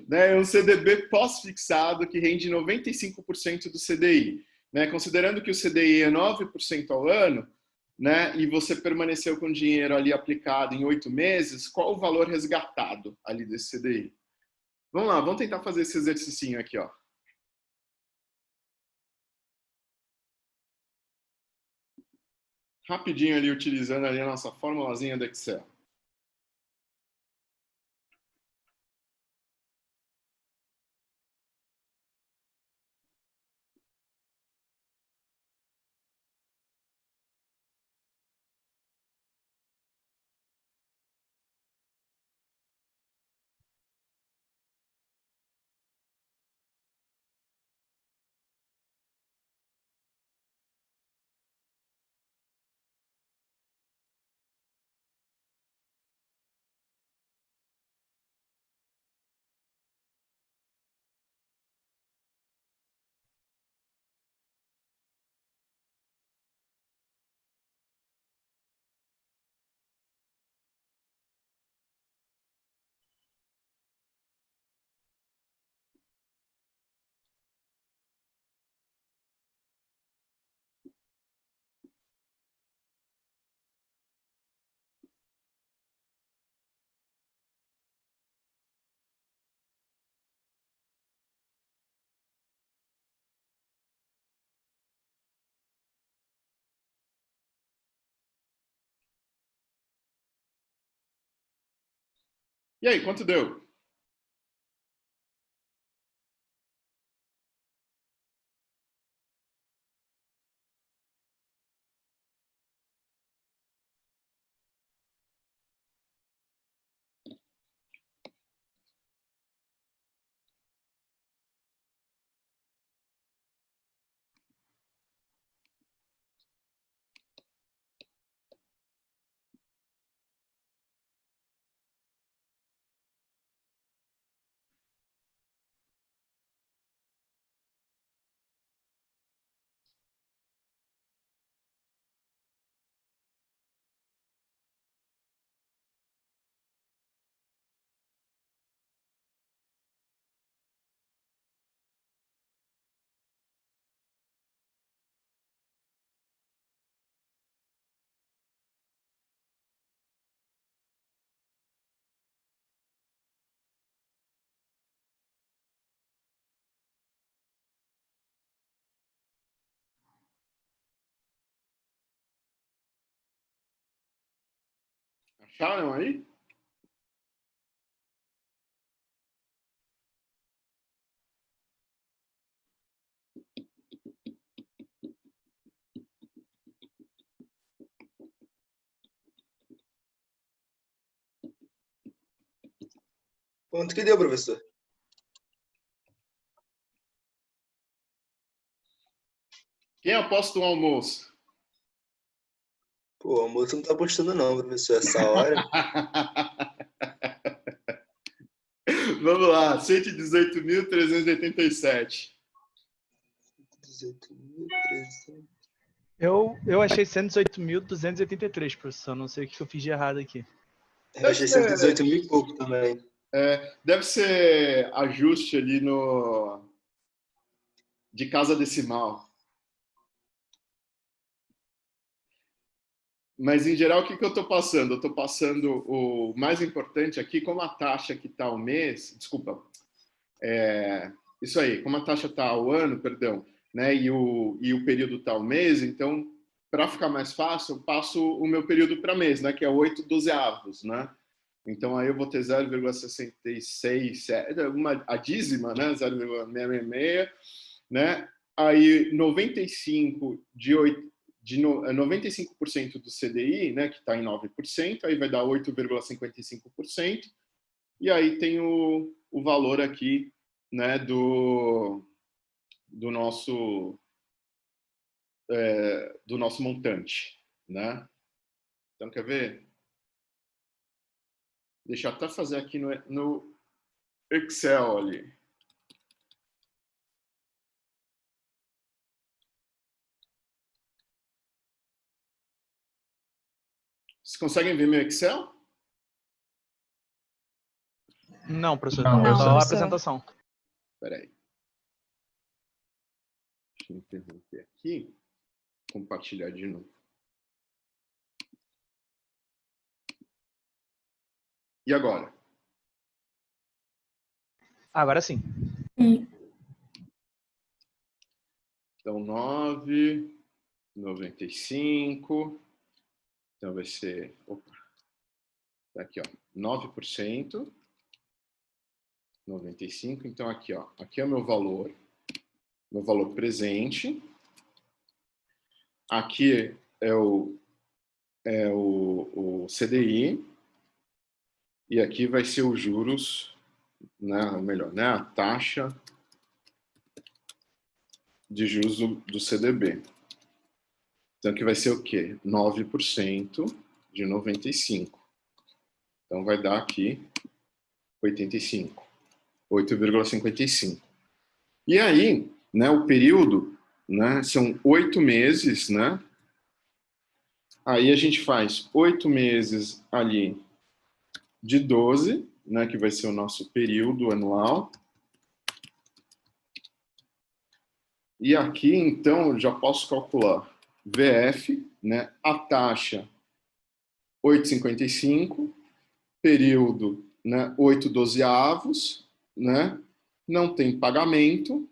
Né, um CDB pós-fixado que rende 95% do CDI. Né? Considerando que o CDI é 9% ao ano, né, e você permaneceu com dinheiro ali aplicado em 8 meses, qual o valor resgatado ali desse CDI? Vamos lá, vamos tentar fazer esse exercício aqui, ó. rapidinho ali utilizando ali a nossa formulazinha do Excel. E aí, quanto deu? Acharam aí? Quanto que deu, professor? Quem aposta um almoço? Pô, o almoço não tá apostando não, professor, essa hora. Vamos lá, 118.387. 18.300. Eu achei 118.283, professor. Não sei o que eu fiz de errado aqui. Eu achei 118 mil e pouco também. Deve ser ajuste ali de casa decimal. Mas, em geral, o que eu estou passando? Eu estou passando o mais importante aqui, como a taxa que está ao mês, desculpa, isso aí, como a taxa está ao ano, perdão, né, e o período está ao mês, então, para ficar mais fácil, eu passo o meu período para mês, né, que é 8/12, né? Então, aí eu vou ter 0,66, a dízima, né, 0,666, né? Aí 95% do CDI, né, que está em 9%, aí vai dar 8,55%, e aí tem o valor aqui, né, do nosso montante, né? Então, quer ver? Deixa eu até fazer aqui no Excel ali. Vocês conseguem ver meu Excel? Não, professor. Não, Não, Só a professor. apresentação. Espera aí. Deixa eu interromper aqui. Compartilhar de novo. E agora? Agora sim. Então, 9,95 Então vai ser, opa, tá aqui, ó, 9%, 95. Então aqui, ó, aqui é o meu valor presente. Aqui é o CDI e aqui vai ser os juros, né, ou melhor, né, a taxa de juros do CDB. Então aqui vai ser o quê? 9% de 95. Então vai dar aqui 85, 8,55. E aí, né, o período, né, são 8 meses, né? Aí a gente faz 8 meses ali de 12, né, que vai ser o nosso período anual. E aqui, então, eu já posso calcular VF, né, a taxa 8,55, período, né, 8/12, né, não tem pagamento,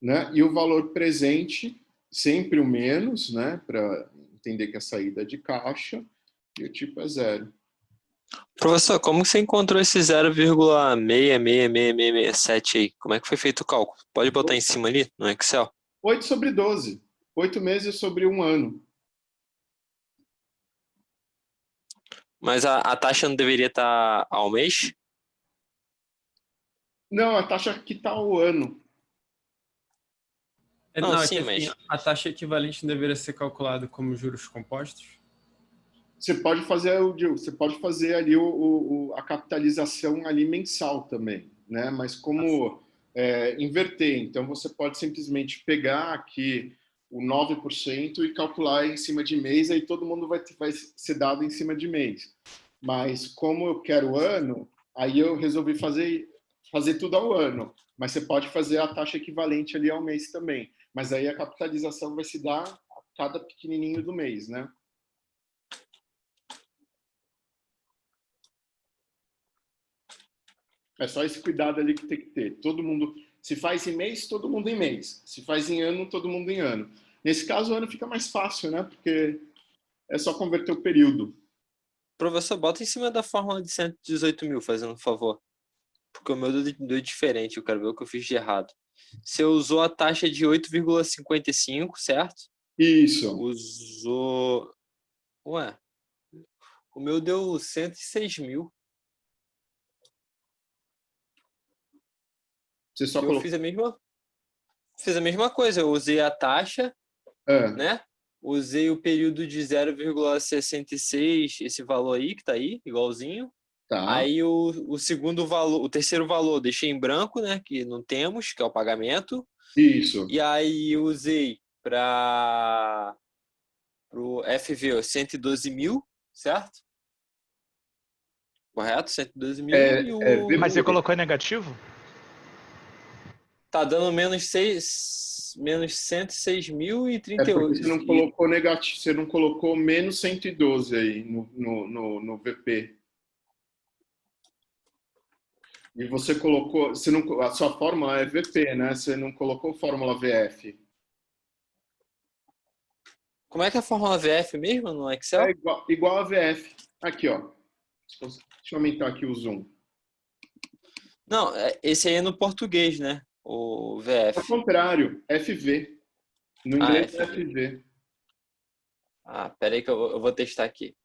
né, e o valor presente, sempre o menos, né, para entender que a saída é de caixa, e o tipo é 0. Professor, como que você encontrou esse 0,66667 aí? Como é que foi feito o cálculo? Pode botar em cima ali, no Excel? 8/12. 8 meses sobre um ano. Mas a taxa não deveria estar ao mês? Não, a taxa que está ao ano. Não, Não, é sim, que assim, mas- a taxa equivalente não deveria ser calculada como juros compostos? Você pode fazer ali a capitalização ali mensal também, né? Mas como inverter, então você pode simplesmente pegar aqui o 9% e calcular em cima de mês, aí todo mundo vai ser dado em cima de mês. Mas como eu quero ano, aí eu resolvi fazer tudo ao ano. Mas você pode fazer a taxa equivalente ali ao mês também. Mas aí a capitalização vai se dar a cada pequenininho do mês, né? É só esse cuidado ali que tem que ter. Todo mundo, se faz em mês, todo mundo em mês. Se faz em ano, todo mundo em ano. Nesse caso, o ano fica mais fácil, né? Porque é só converter o período. Professor, bota em cima da fórmula de 118 mil, fazendo um favor. Porque o meu deu diferente, eu quero ver o que eu fiz de errado. Você usou a taxa de 8,55, certo? Isso. Usou... Ué, o meu deu 106 mil. Você só Eu colocou. fiz a mesma coisa, eu usei a taxa, né? Usei o período de 0,66, esse valor aí, que tá aí, igualzinho. Tá. Aí o segundo valor, o terceiro valor, deixei em branco, né? Que não temos, que é o pagamento. Isso. E aí eu usei para o FV 112 mil, certo? Correto? 112 mil. E o... Mas você colocou negativo? Tá dando menos 106.038. Porque você não colocou negativo, você não colocou menos 112 aí no VP. E você colocou, a sua fórmula é VP, né? Você não colocou fórmula VF. Como é que é a fórmula VF mesmo no Excel? É igual a VF. Aqui, ó. Deixa eu aumentar aqui o zoom. Não, esse aí é no português, né? O VF. Ao contrário, FV. No inglês é FV. Pera aí que eu vou testar aqui.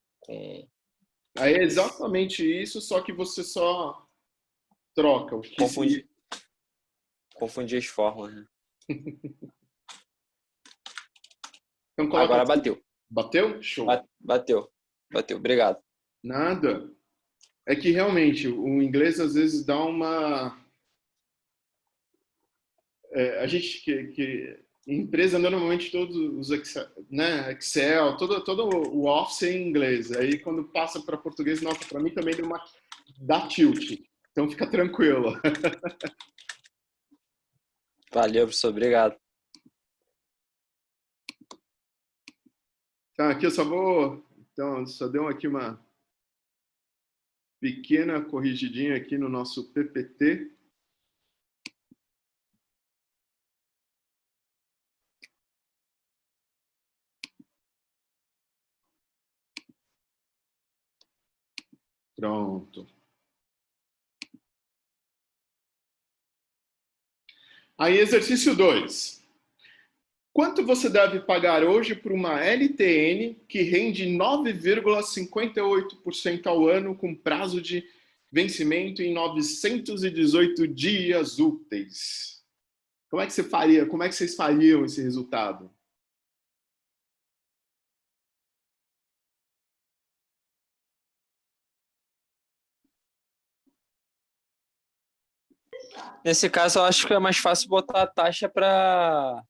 Aí é exatamente isso, só que você só troca o que Confundi as fórmulas, né? Então, agora bateu. Bateu? Show. Bateu. Obrigado. Nada. É que realmente o inglês às vezes dá uma... a gente empresa normalmente todos os Excel, né? Excel, todo o Office é em inglês. Aí quando passa para português, nossa, para mim também dá tilt. Então fica tranquilo. Valeu, professor. Obrigado. Tá, aqui eu só deu aqui uma pequena corrigidinha aqui no nosso PPT. Pronto. Aí, exercício 2. Quanto você deve pagar hoje por uma LTN que rende 9,58% ao ano com prazo de vencimento em 918 dias úteis? Como é que você faria? Como é que vocês fariam esse resultado? Nesse caso, eu acho que é mais fácil botar a taxa para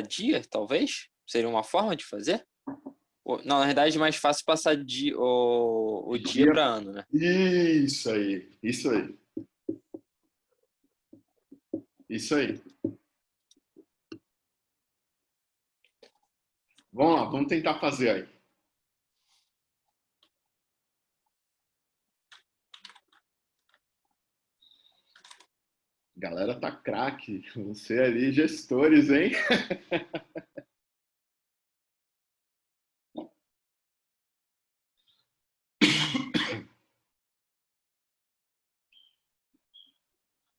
dia, talvez? Seria uma forma de fazer? Não, na verdade, é mais fácil passar o dia para ano, né? Isso aí, isso aí. Isso aí. Vamos lá, vamos tentar fazer aí. Galera tá craque. Você ali, gestores, hein?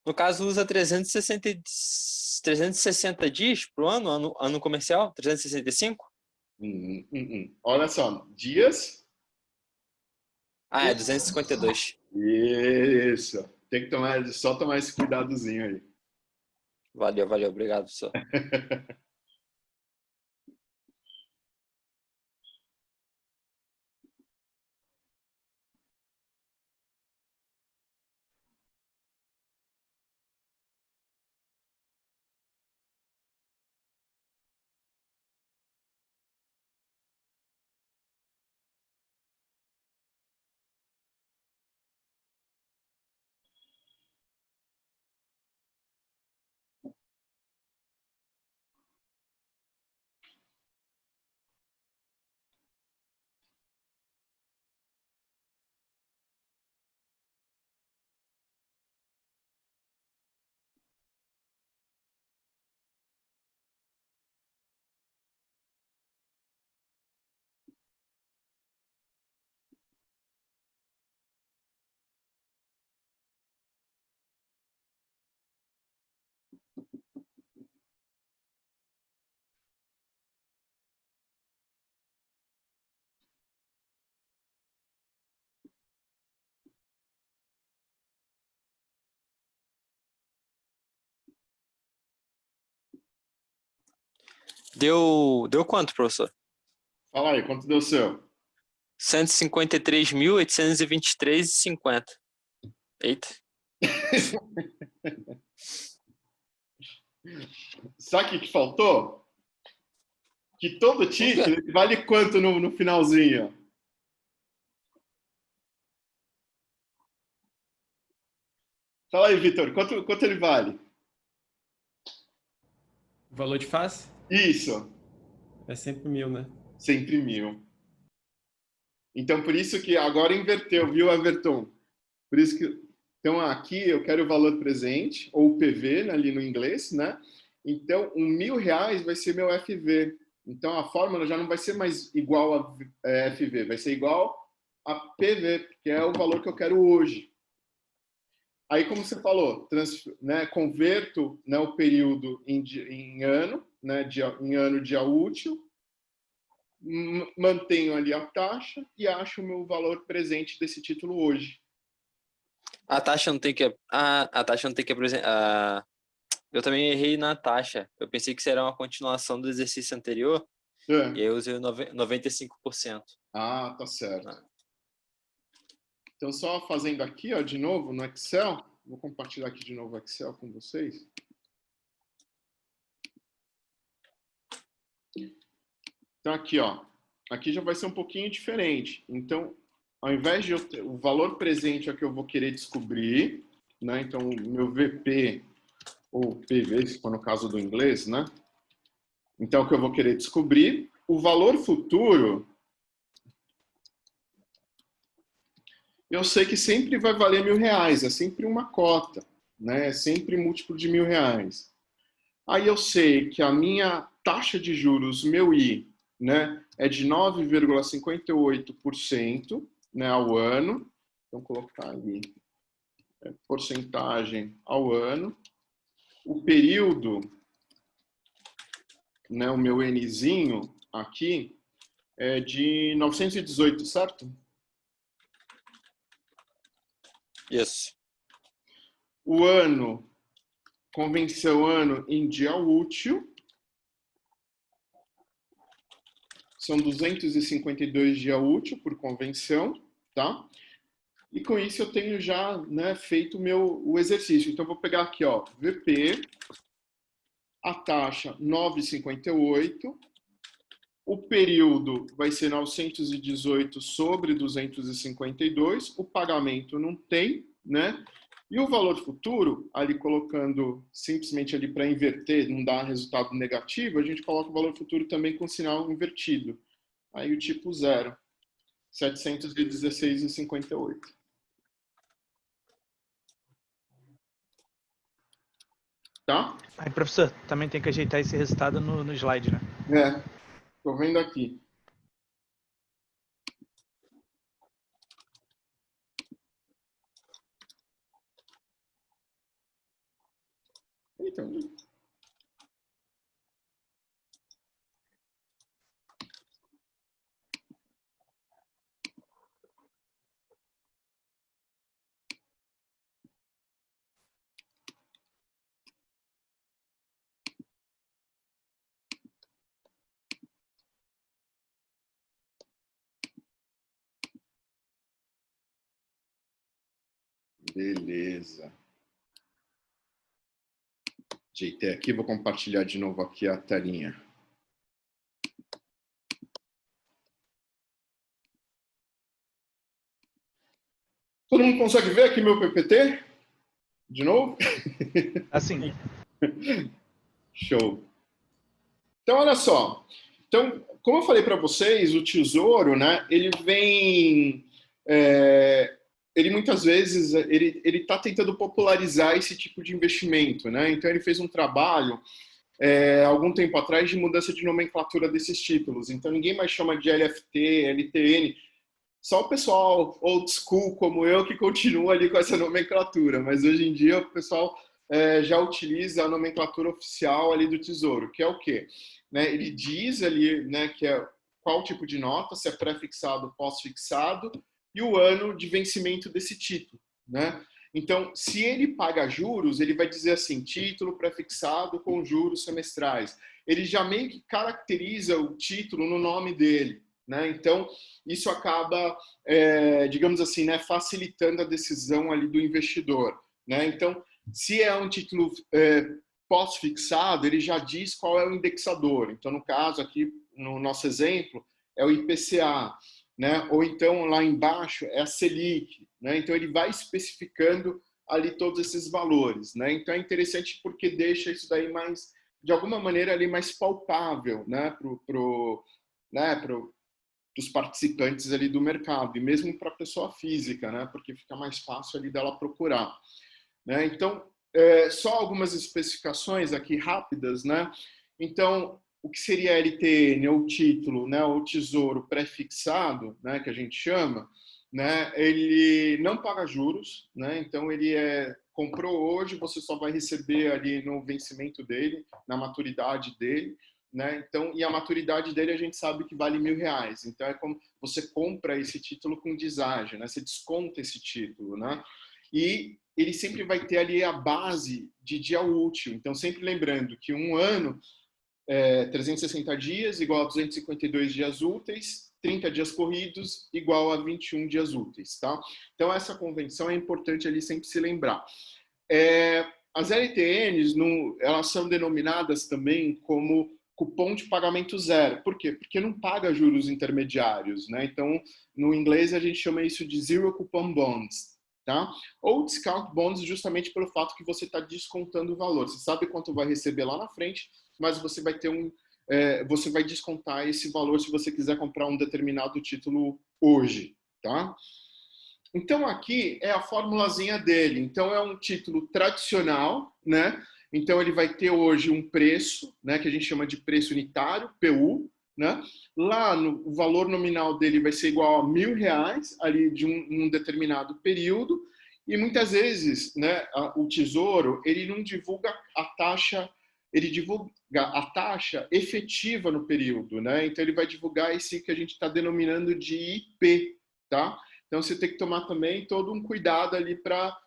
No caso, usa 360 dias pro ano comercial? 365? Olha só, dias. Ah, é 252. Isso. Tem que só tomar esse cuidadozinho aí. Valeu, obrigado, professor. Deu quanto, professor? Fala aí, quanto deu o seu? 153.823,50. Eita. Sabe o que faltou? Que todo título vale quanto no finalzinho? Fala aí, Vitor, quanto ele vale? O valor de face Isso, é sempre 1.000, né? sempre 1.000. Então, por isso que agora inverteu, viu, Everton? Por isso que... Então, aqui eu quero o valor presente, ou o PV, né, ali no inglês, né? Então, R$1.000 vai ser meu FV. Então, a fórmula já não vai ser mais igual a FV, vai ser igual a PV, que é o valor que eu quero hoje. Aí, como você falou, converto, né, o período em ano, né, em ano dia útil, mantenho ali a taxa e acho o meu valor presente desse título hoje. A taxa não tem que apresentar. Eu também errei na taxa. Eu pensei que seria uma continuação do exercício anterior. E aí eu usei 95%. Ah, tá certo. Então, só fazendo aqui, ó, de novo, no Excel. Vou compartilhar aqui de novo o Excel com vocês. Então, aqui, ó. Aqui já vai ser um pouquinho diferente. Então, ao invés de eu ter o valor presente é o que eu vou querer descobrir, né? Então, o meu VP ou PV, se for no caso do inglês, né? Então, o que eu vou querer descobrir. O valor futuro, eu sei que sempre vai valer R$1.000, é sempre uma cota, né? É sempre múltiplo de R$1.000. Aí eu sei que a minha taxa de juros, meu I, né, é de 9,58%, né, ao ano. Então, colocar ali porcentagem ao ano. O período, né, o meu Nzinho aqui é de 918, certo? Isso. O ano, convenção ano em dia útil, são 252 dias úteis por convenção, tá? E com isso eu tenho já, né, feito o exercício. Então, eu vou pegar aqui, ó, VP, a taxa 9,58, o período vai ser 918 sobre 252, o pagamento não tem, né? E o valor futuro, ali colocando simplesmente ali para inverter, não dar resultado negativo, a gente coloca o valor futuro também com sinal invertido. Aí o tipo 0, 716,58. Tá? Aí, professor, também tem que ajeitar esse resultado no slide, né? Tô vendo aqui. Então, beleza. Ajeitei aqui, vou compartilhar de novo aqui a telinha. Todo mundo consegue ver aqui meu PPT? De novo? Assim. Show. Então, olha só. Então, como eu falei para vocês, o Tesouro, né, ele vem... ele muitas vezes ele está tentando popularizar esse tipo de investimento, né? Então, ele fez um trabalho algum tempo atrás de mudança de nomenclatura desses títulos. Então, ninguém mais chama de LFT, LTN. Só o pessoal old school como eu que continua ali com essa nomenclatura. Mas hoje em dia o pessoal já utiliza a nomenclatura oficial ali do Tesouro, que é o quê? Né? Ele diz ali, né, que é qual tipo de nota, se é pré-fixado, pós-fixado, e o ano de vencimento desse título, né? Então, se ele paga juros, ele vai dizer assim, título pré-fixado com juros semestrais. Ele já meio que caracteriza o título no nome dele, né? Então, isso acaba, digamos assim, né, facilitando a decisão ali do investidor, né? Então, se é um título pós-fixado, ele já diz qual é o indexador. Então, no caso aqui, no nosso exemplo, é o IPCA, né? Ou então lá embaixo é a Selic, né? Então ele vai especificando ali todos esses valores, né? Então é interessante porque deixa isso daí mais, de alguma maneira ali mais palpável, né? Dos participantes ali do mercado e mesmo para a pessoa física, né? Porque fica mais fácil ali dela procurar, né? Então só algumas especificações aqui rápidas, né? Então o que seria LTN, ou título, né, ou tesouro pré-fixado, né, que a gente chama, né, ele não paga juros, né, então ele comprou hoje, você só vai receber ali no vencimento dele, na maturidade dele, né, então, e a maturidade dele a gente sabe que vale R$1.000, então é como você compra esse título com deságio, né, você desconta esse título, né, e ele sempre vai ter ali a base de dia útil, então sempre lembrando que um ano 360 dias igual a 252 dias úteis, 30 dias corridos igual a 21 dias úteis, tá? Então, essa convenção é importante ali sempre se lembrar. As LTNs, elas são denominadas também como cupom de pagamento zero. Por quê? Porque não paga juros intermediários, né? Então, no inglês, a gente chama isso de zero coupon bonds, tá? Ou discount bonds justamente pelo fato que você está descontando o valor. Você sabe quanto vai receber lá na frente, mas você vai ter você vai descontar esse valor se você quiser comprar um determinado título hoje, tá? Então aqui é a formulazinha dele. Então é um título tradicional, né? Então ele vai ter hoje um preço, né, que a gente chama de preço unitário, PU, né? Lá, o valor nominal dele vai ser igual a R$1.000, ali de um determinado período, e muitas vezes, né, o Tesouro, ele não divulga a taxa, ele divulga a taxa efetiva no período, né? Então, ele vai divulgar esse que a gente está denominando de IP, tá? Então, você tem que tomar também todo um cuidado ali para,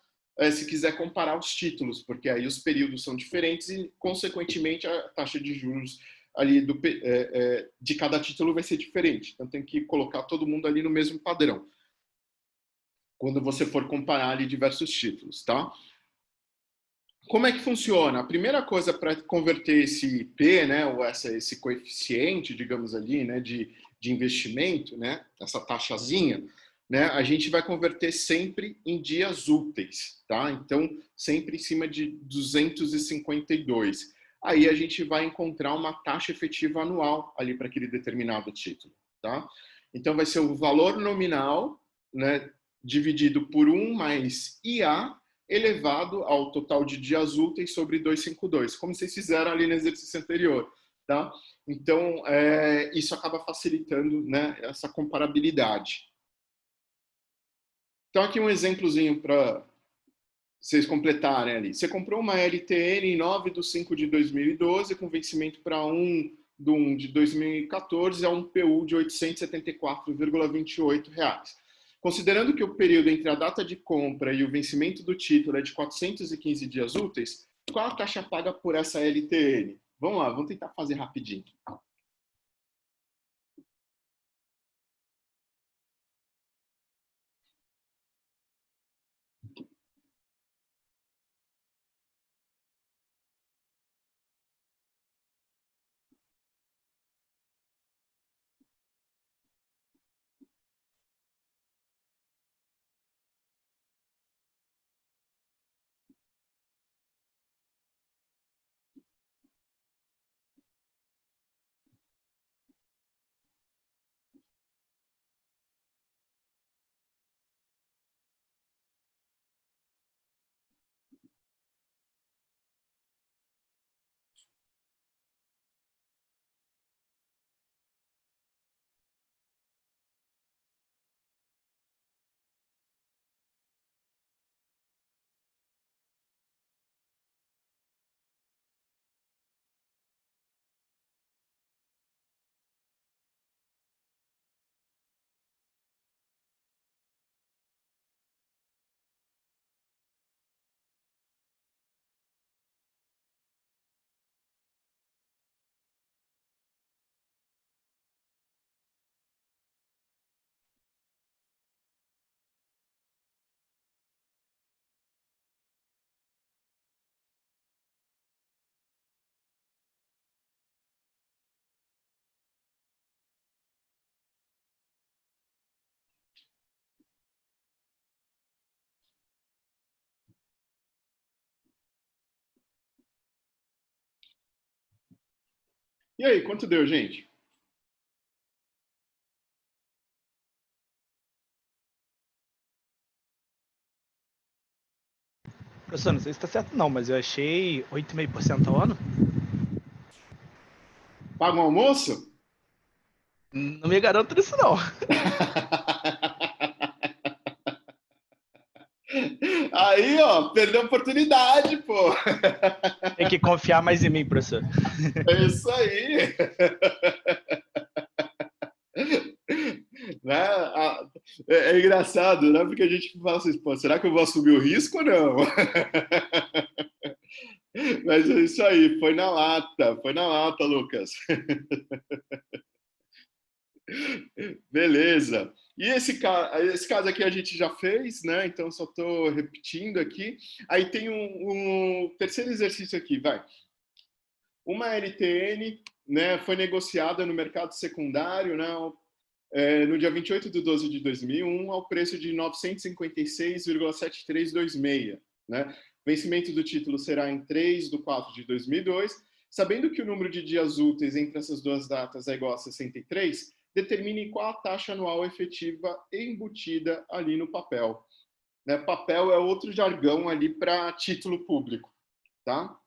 se quiser comparar os títulos, porque aí os períodos são diferentes e, consequentemente, a taxa de juros ali de cada título vai ser diferente. Então, tem que colocar todo mundo ali no mesmo padrão, quando você for comparar ali diversos títulos, tá? Como é que funciona? A primeira coisa para converter esse IP, né, ou esse coeficiente, digamos ali, né, de investimento, né, essa taxazinha, né, a gente vai converter sempre em dias úteis, tá? Então, sempre em cima de 252. Aí a gente vai encontrar uma taxa efetiva anual ali para aquele determinado título, tá? Então, vai ser o valor nominal, né, dividido por 1 mais IA, elevado ao total de dias úteis sobre 252, como vocês fizeram ali no exercício anterior, tá? Então, isso acaba facilitando, né, essa comparabilidade. Então, aqui um exemplozinho para vocês completarem ali. Você comprou uma LTN em 9/5/2012, com vencimento para 1/1/2014, a um PU de R$ 874,28. Considerando que o período entre a data de compra e o vencimento do título é de 415 dias úteis, qual a taxa paga por essa LTN? Vamos lá, vamos tentar fazer rapidinho. E aí, quanto deu, gente? Professor, não sei se está certo não, mas eu achei 8,5% ao ano. Paga um almoço? Não me garanto disso, não. Aí, ó, perdeu a oportunidade, pô. Tem que confiar mais em mim, professor. É isso aí. Né? É engraçado, né? Porque a gente fala assim, pô, será que eu vou assumir o risco ou não? Mas é isso aí, foi na lata, Lucas. Beleza. E esse caso aqui a gente já fez, né? Então só estou repetindo aqui. Aí tem um terceiro exercício aqui, vai. Uma LTN, né, foi negociada no mercado secundário, né, no dia 28/12/2001, ao preço de 956,7326. Né? Vencimento do título será em 3/4/2002. Sabendo que o número de dias úteis entre essas duas datas é igual a 63, determine qual a taxa anual efetiva embutida ali no papel. Né? Papel é outro jargão ali para título público, tá?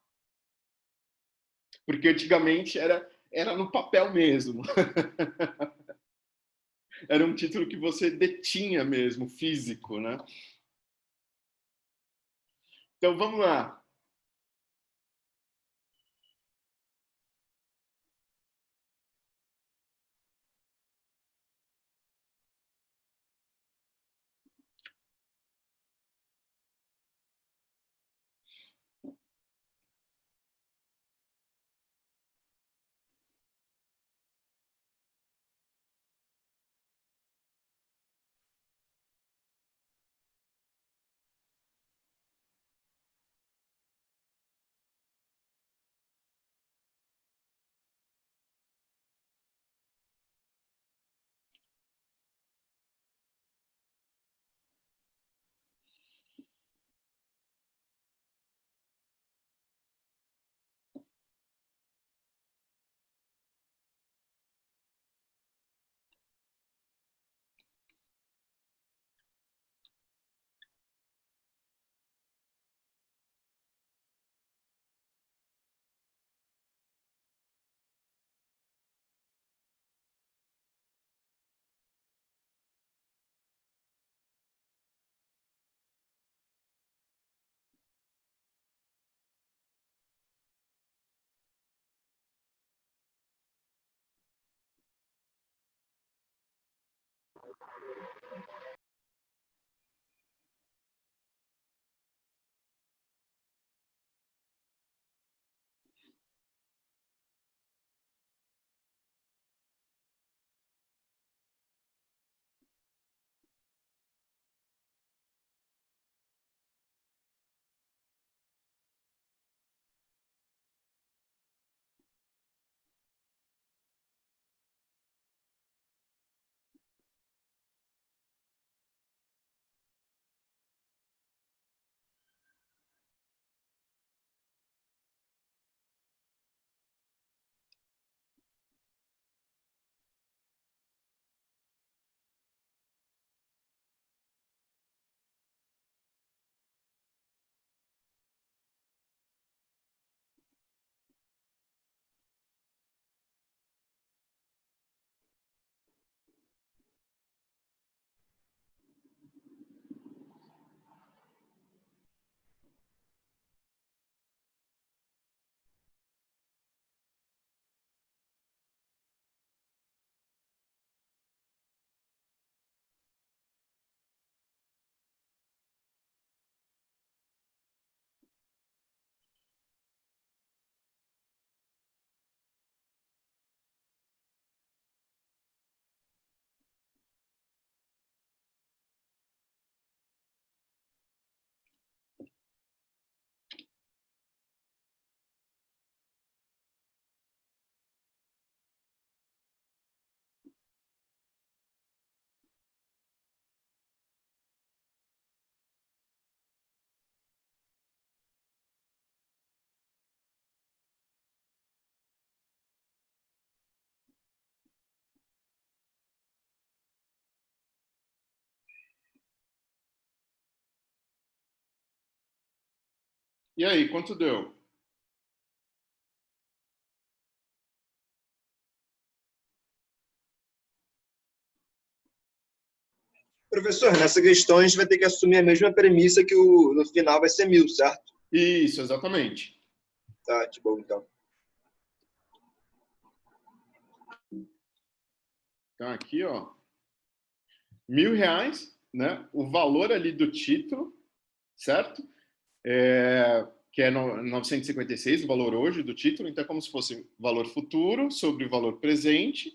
Porque antigamente era era no papel mesmo. Era um título que você detinha mesmo, físico, né? Então, vamos lá. E aí, quanto deu? Professor, nessa questão a gente vai ter que assumir a mesma premissa que no final vai ser 1.000, certo? Isso, exatamente. Tá, de bom, então. Então, aqui, ó, R$ 1.000, né? O valor ali do título, certo? Que é 956, o valor hoje do título. Então, é como se fosse valor futuro sobre o valor presente,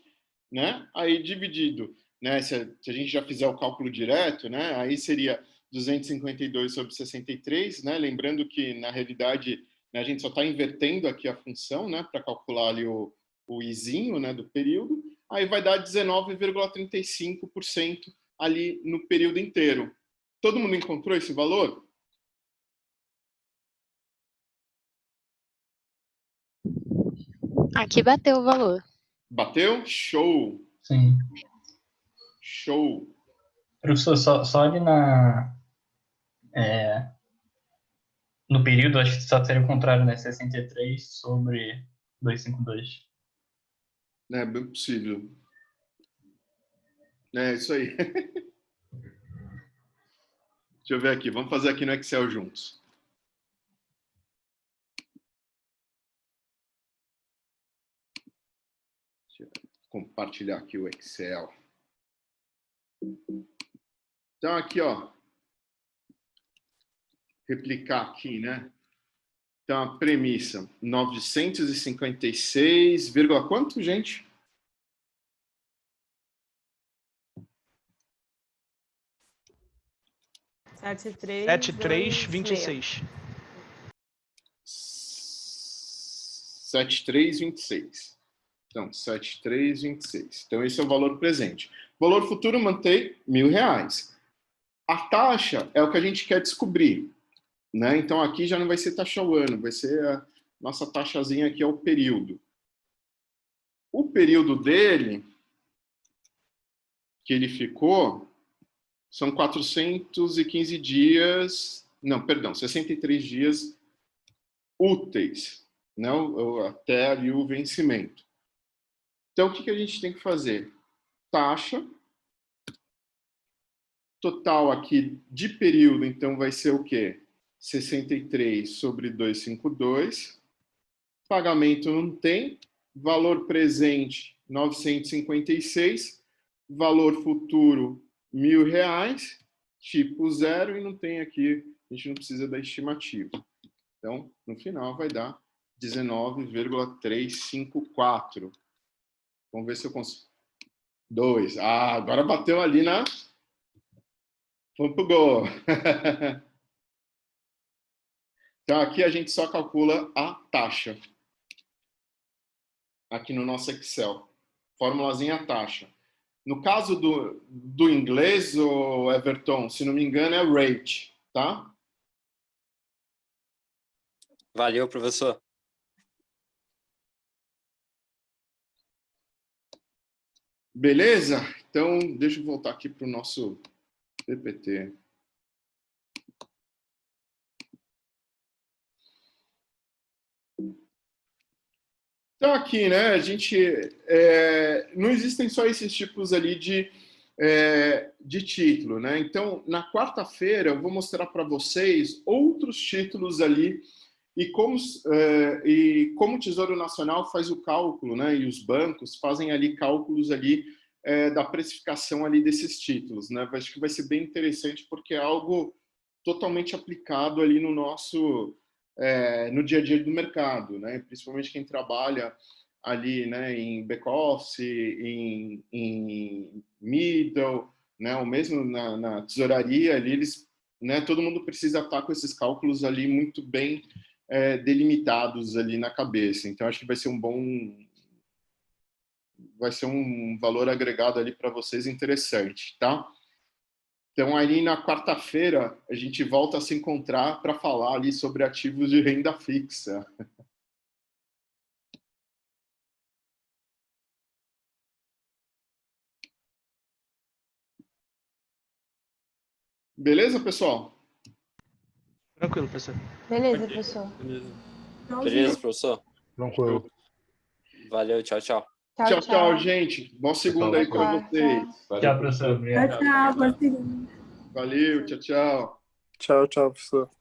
né? Aí dividido, né? Se a gente já fizer o cálculo direto, né? Aí seria 252 sobre 63, né? Lembrando que, na realidade, né, a gente só está invertendo aqui a função, né? Para calcular ali o izinho, né? Do período. Aí vai dar 19,35% ali no período inteiro. Todo mundo encontrou esse valor? Aqui bateu o valor. Bateu? Show! Sim. Show! Professor, só ali no período, acho que só seria o contrário, né? 63 sobre 252. É bem possível. É isso aí. Deixa eu ver aqui. Vamos fazer aqui no Excel juntos. Deixa eu compartilhar aqui o Excel. Então, aqui, ó. Replicar aqui, né? Então, a premissa, 956, quanto, gente? Sete, três, 7326. 7326. Então, 7326. Então, esse é o valor presente. O valor futuro mantém R$1.000. A taxa é o que a gente quer descobrir, né? Então, aqui já não vai ser taxa ao ano, vai ser a nossa taxazinha aqui, é o período. O período dele, que ele ficou, são 415 dias, não, perdão, 63 dias úteis, né? Até ali o vencimento. Então, o que a gente tem que fazer? Taxa total aqui de período, então vai ser o quê? 63 sobre 252. Pagamento não tem. Valor presente, 956. Valor futuro, R$1.000. Tipo zero e não tem aqui, a gente não precisa da estimativa. Então, no final vai dar 19,354. Vamos ver se eu consigo. 2. Ah, agora bateu ali na... Vamos pro gol. Então, aqui a gente só calcula a taxa. Aqui no nosso Excel. Formulazinha taxa. No caso do inglês, o Everton, se não me engano, é rate, tá? Valeu, professor. Beleza? Então, deixa eu voltar aqui para o nosso PPT. Então, aqui, né, a gente... não existem só esses tipos ali de título, né? Então, na quarta-feira, eu vou mostrar para vocês outros títulos ali e como o Tesouro Nacional faz o cálculo, né? E os bancos fazem ali cálculos ali da precificação ali desses títulos, né? Acho que vai ser bem interessante porque é algo totalmente aplicado ali no nosso... no dia a dia do mercado, né? Principalmente quem trabalha ali, né, em back-office, em middle, né, ou mesmo na tesouraria, ali eles, né, todo mundo precisa estar com esses cálculos ali muito bem delimitados ali na cabeça. Então, acho que vai ser um valor agregado ali para vocês interessante, tá? Então, aí na quarta-feira, a gente volta a se encontrar para falar ali sobre ativos de renda fixa. Beleza, pessoal? Tranquilo, professor. Beleza, professor. Beleza, professor? Tranquilo. Valeu, tchau, tchau. Tchau, tchau, gente. Bom segundo aí para vocês. Tchau, professor. Obrigado. Tchau, tchau. Valeu, tchau, tchau. Tchau, tchau, professor.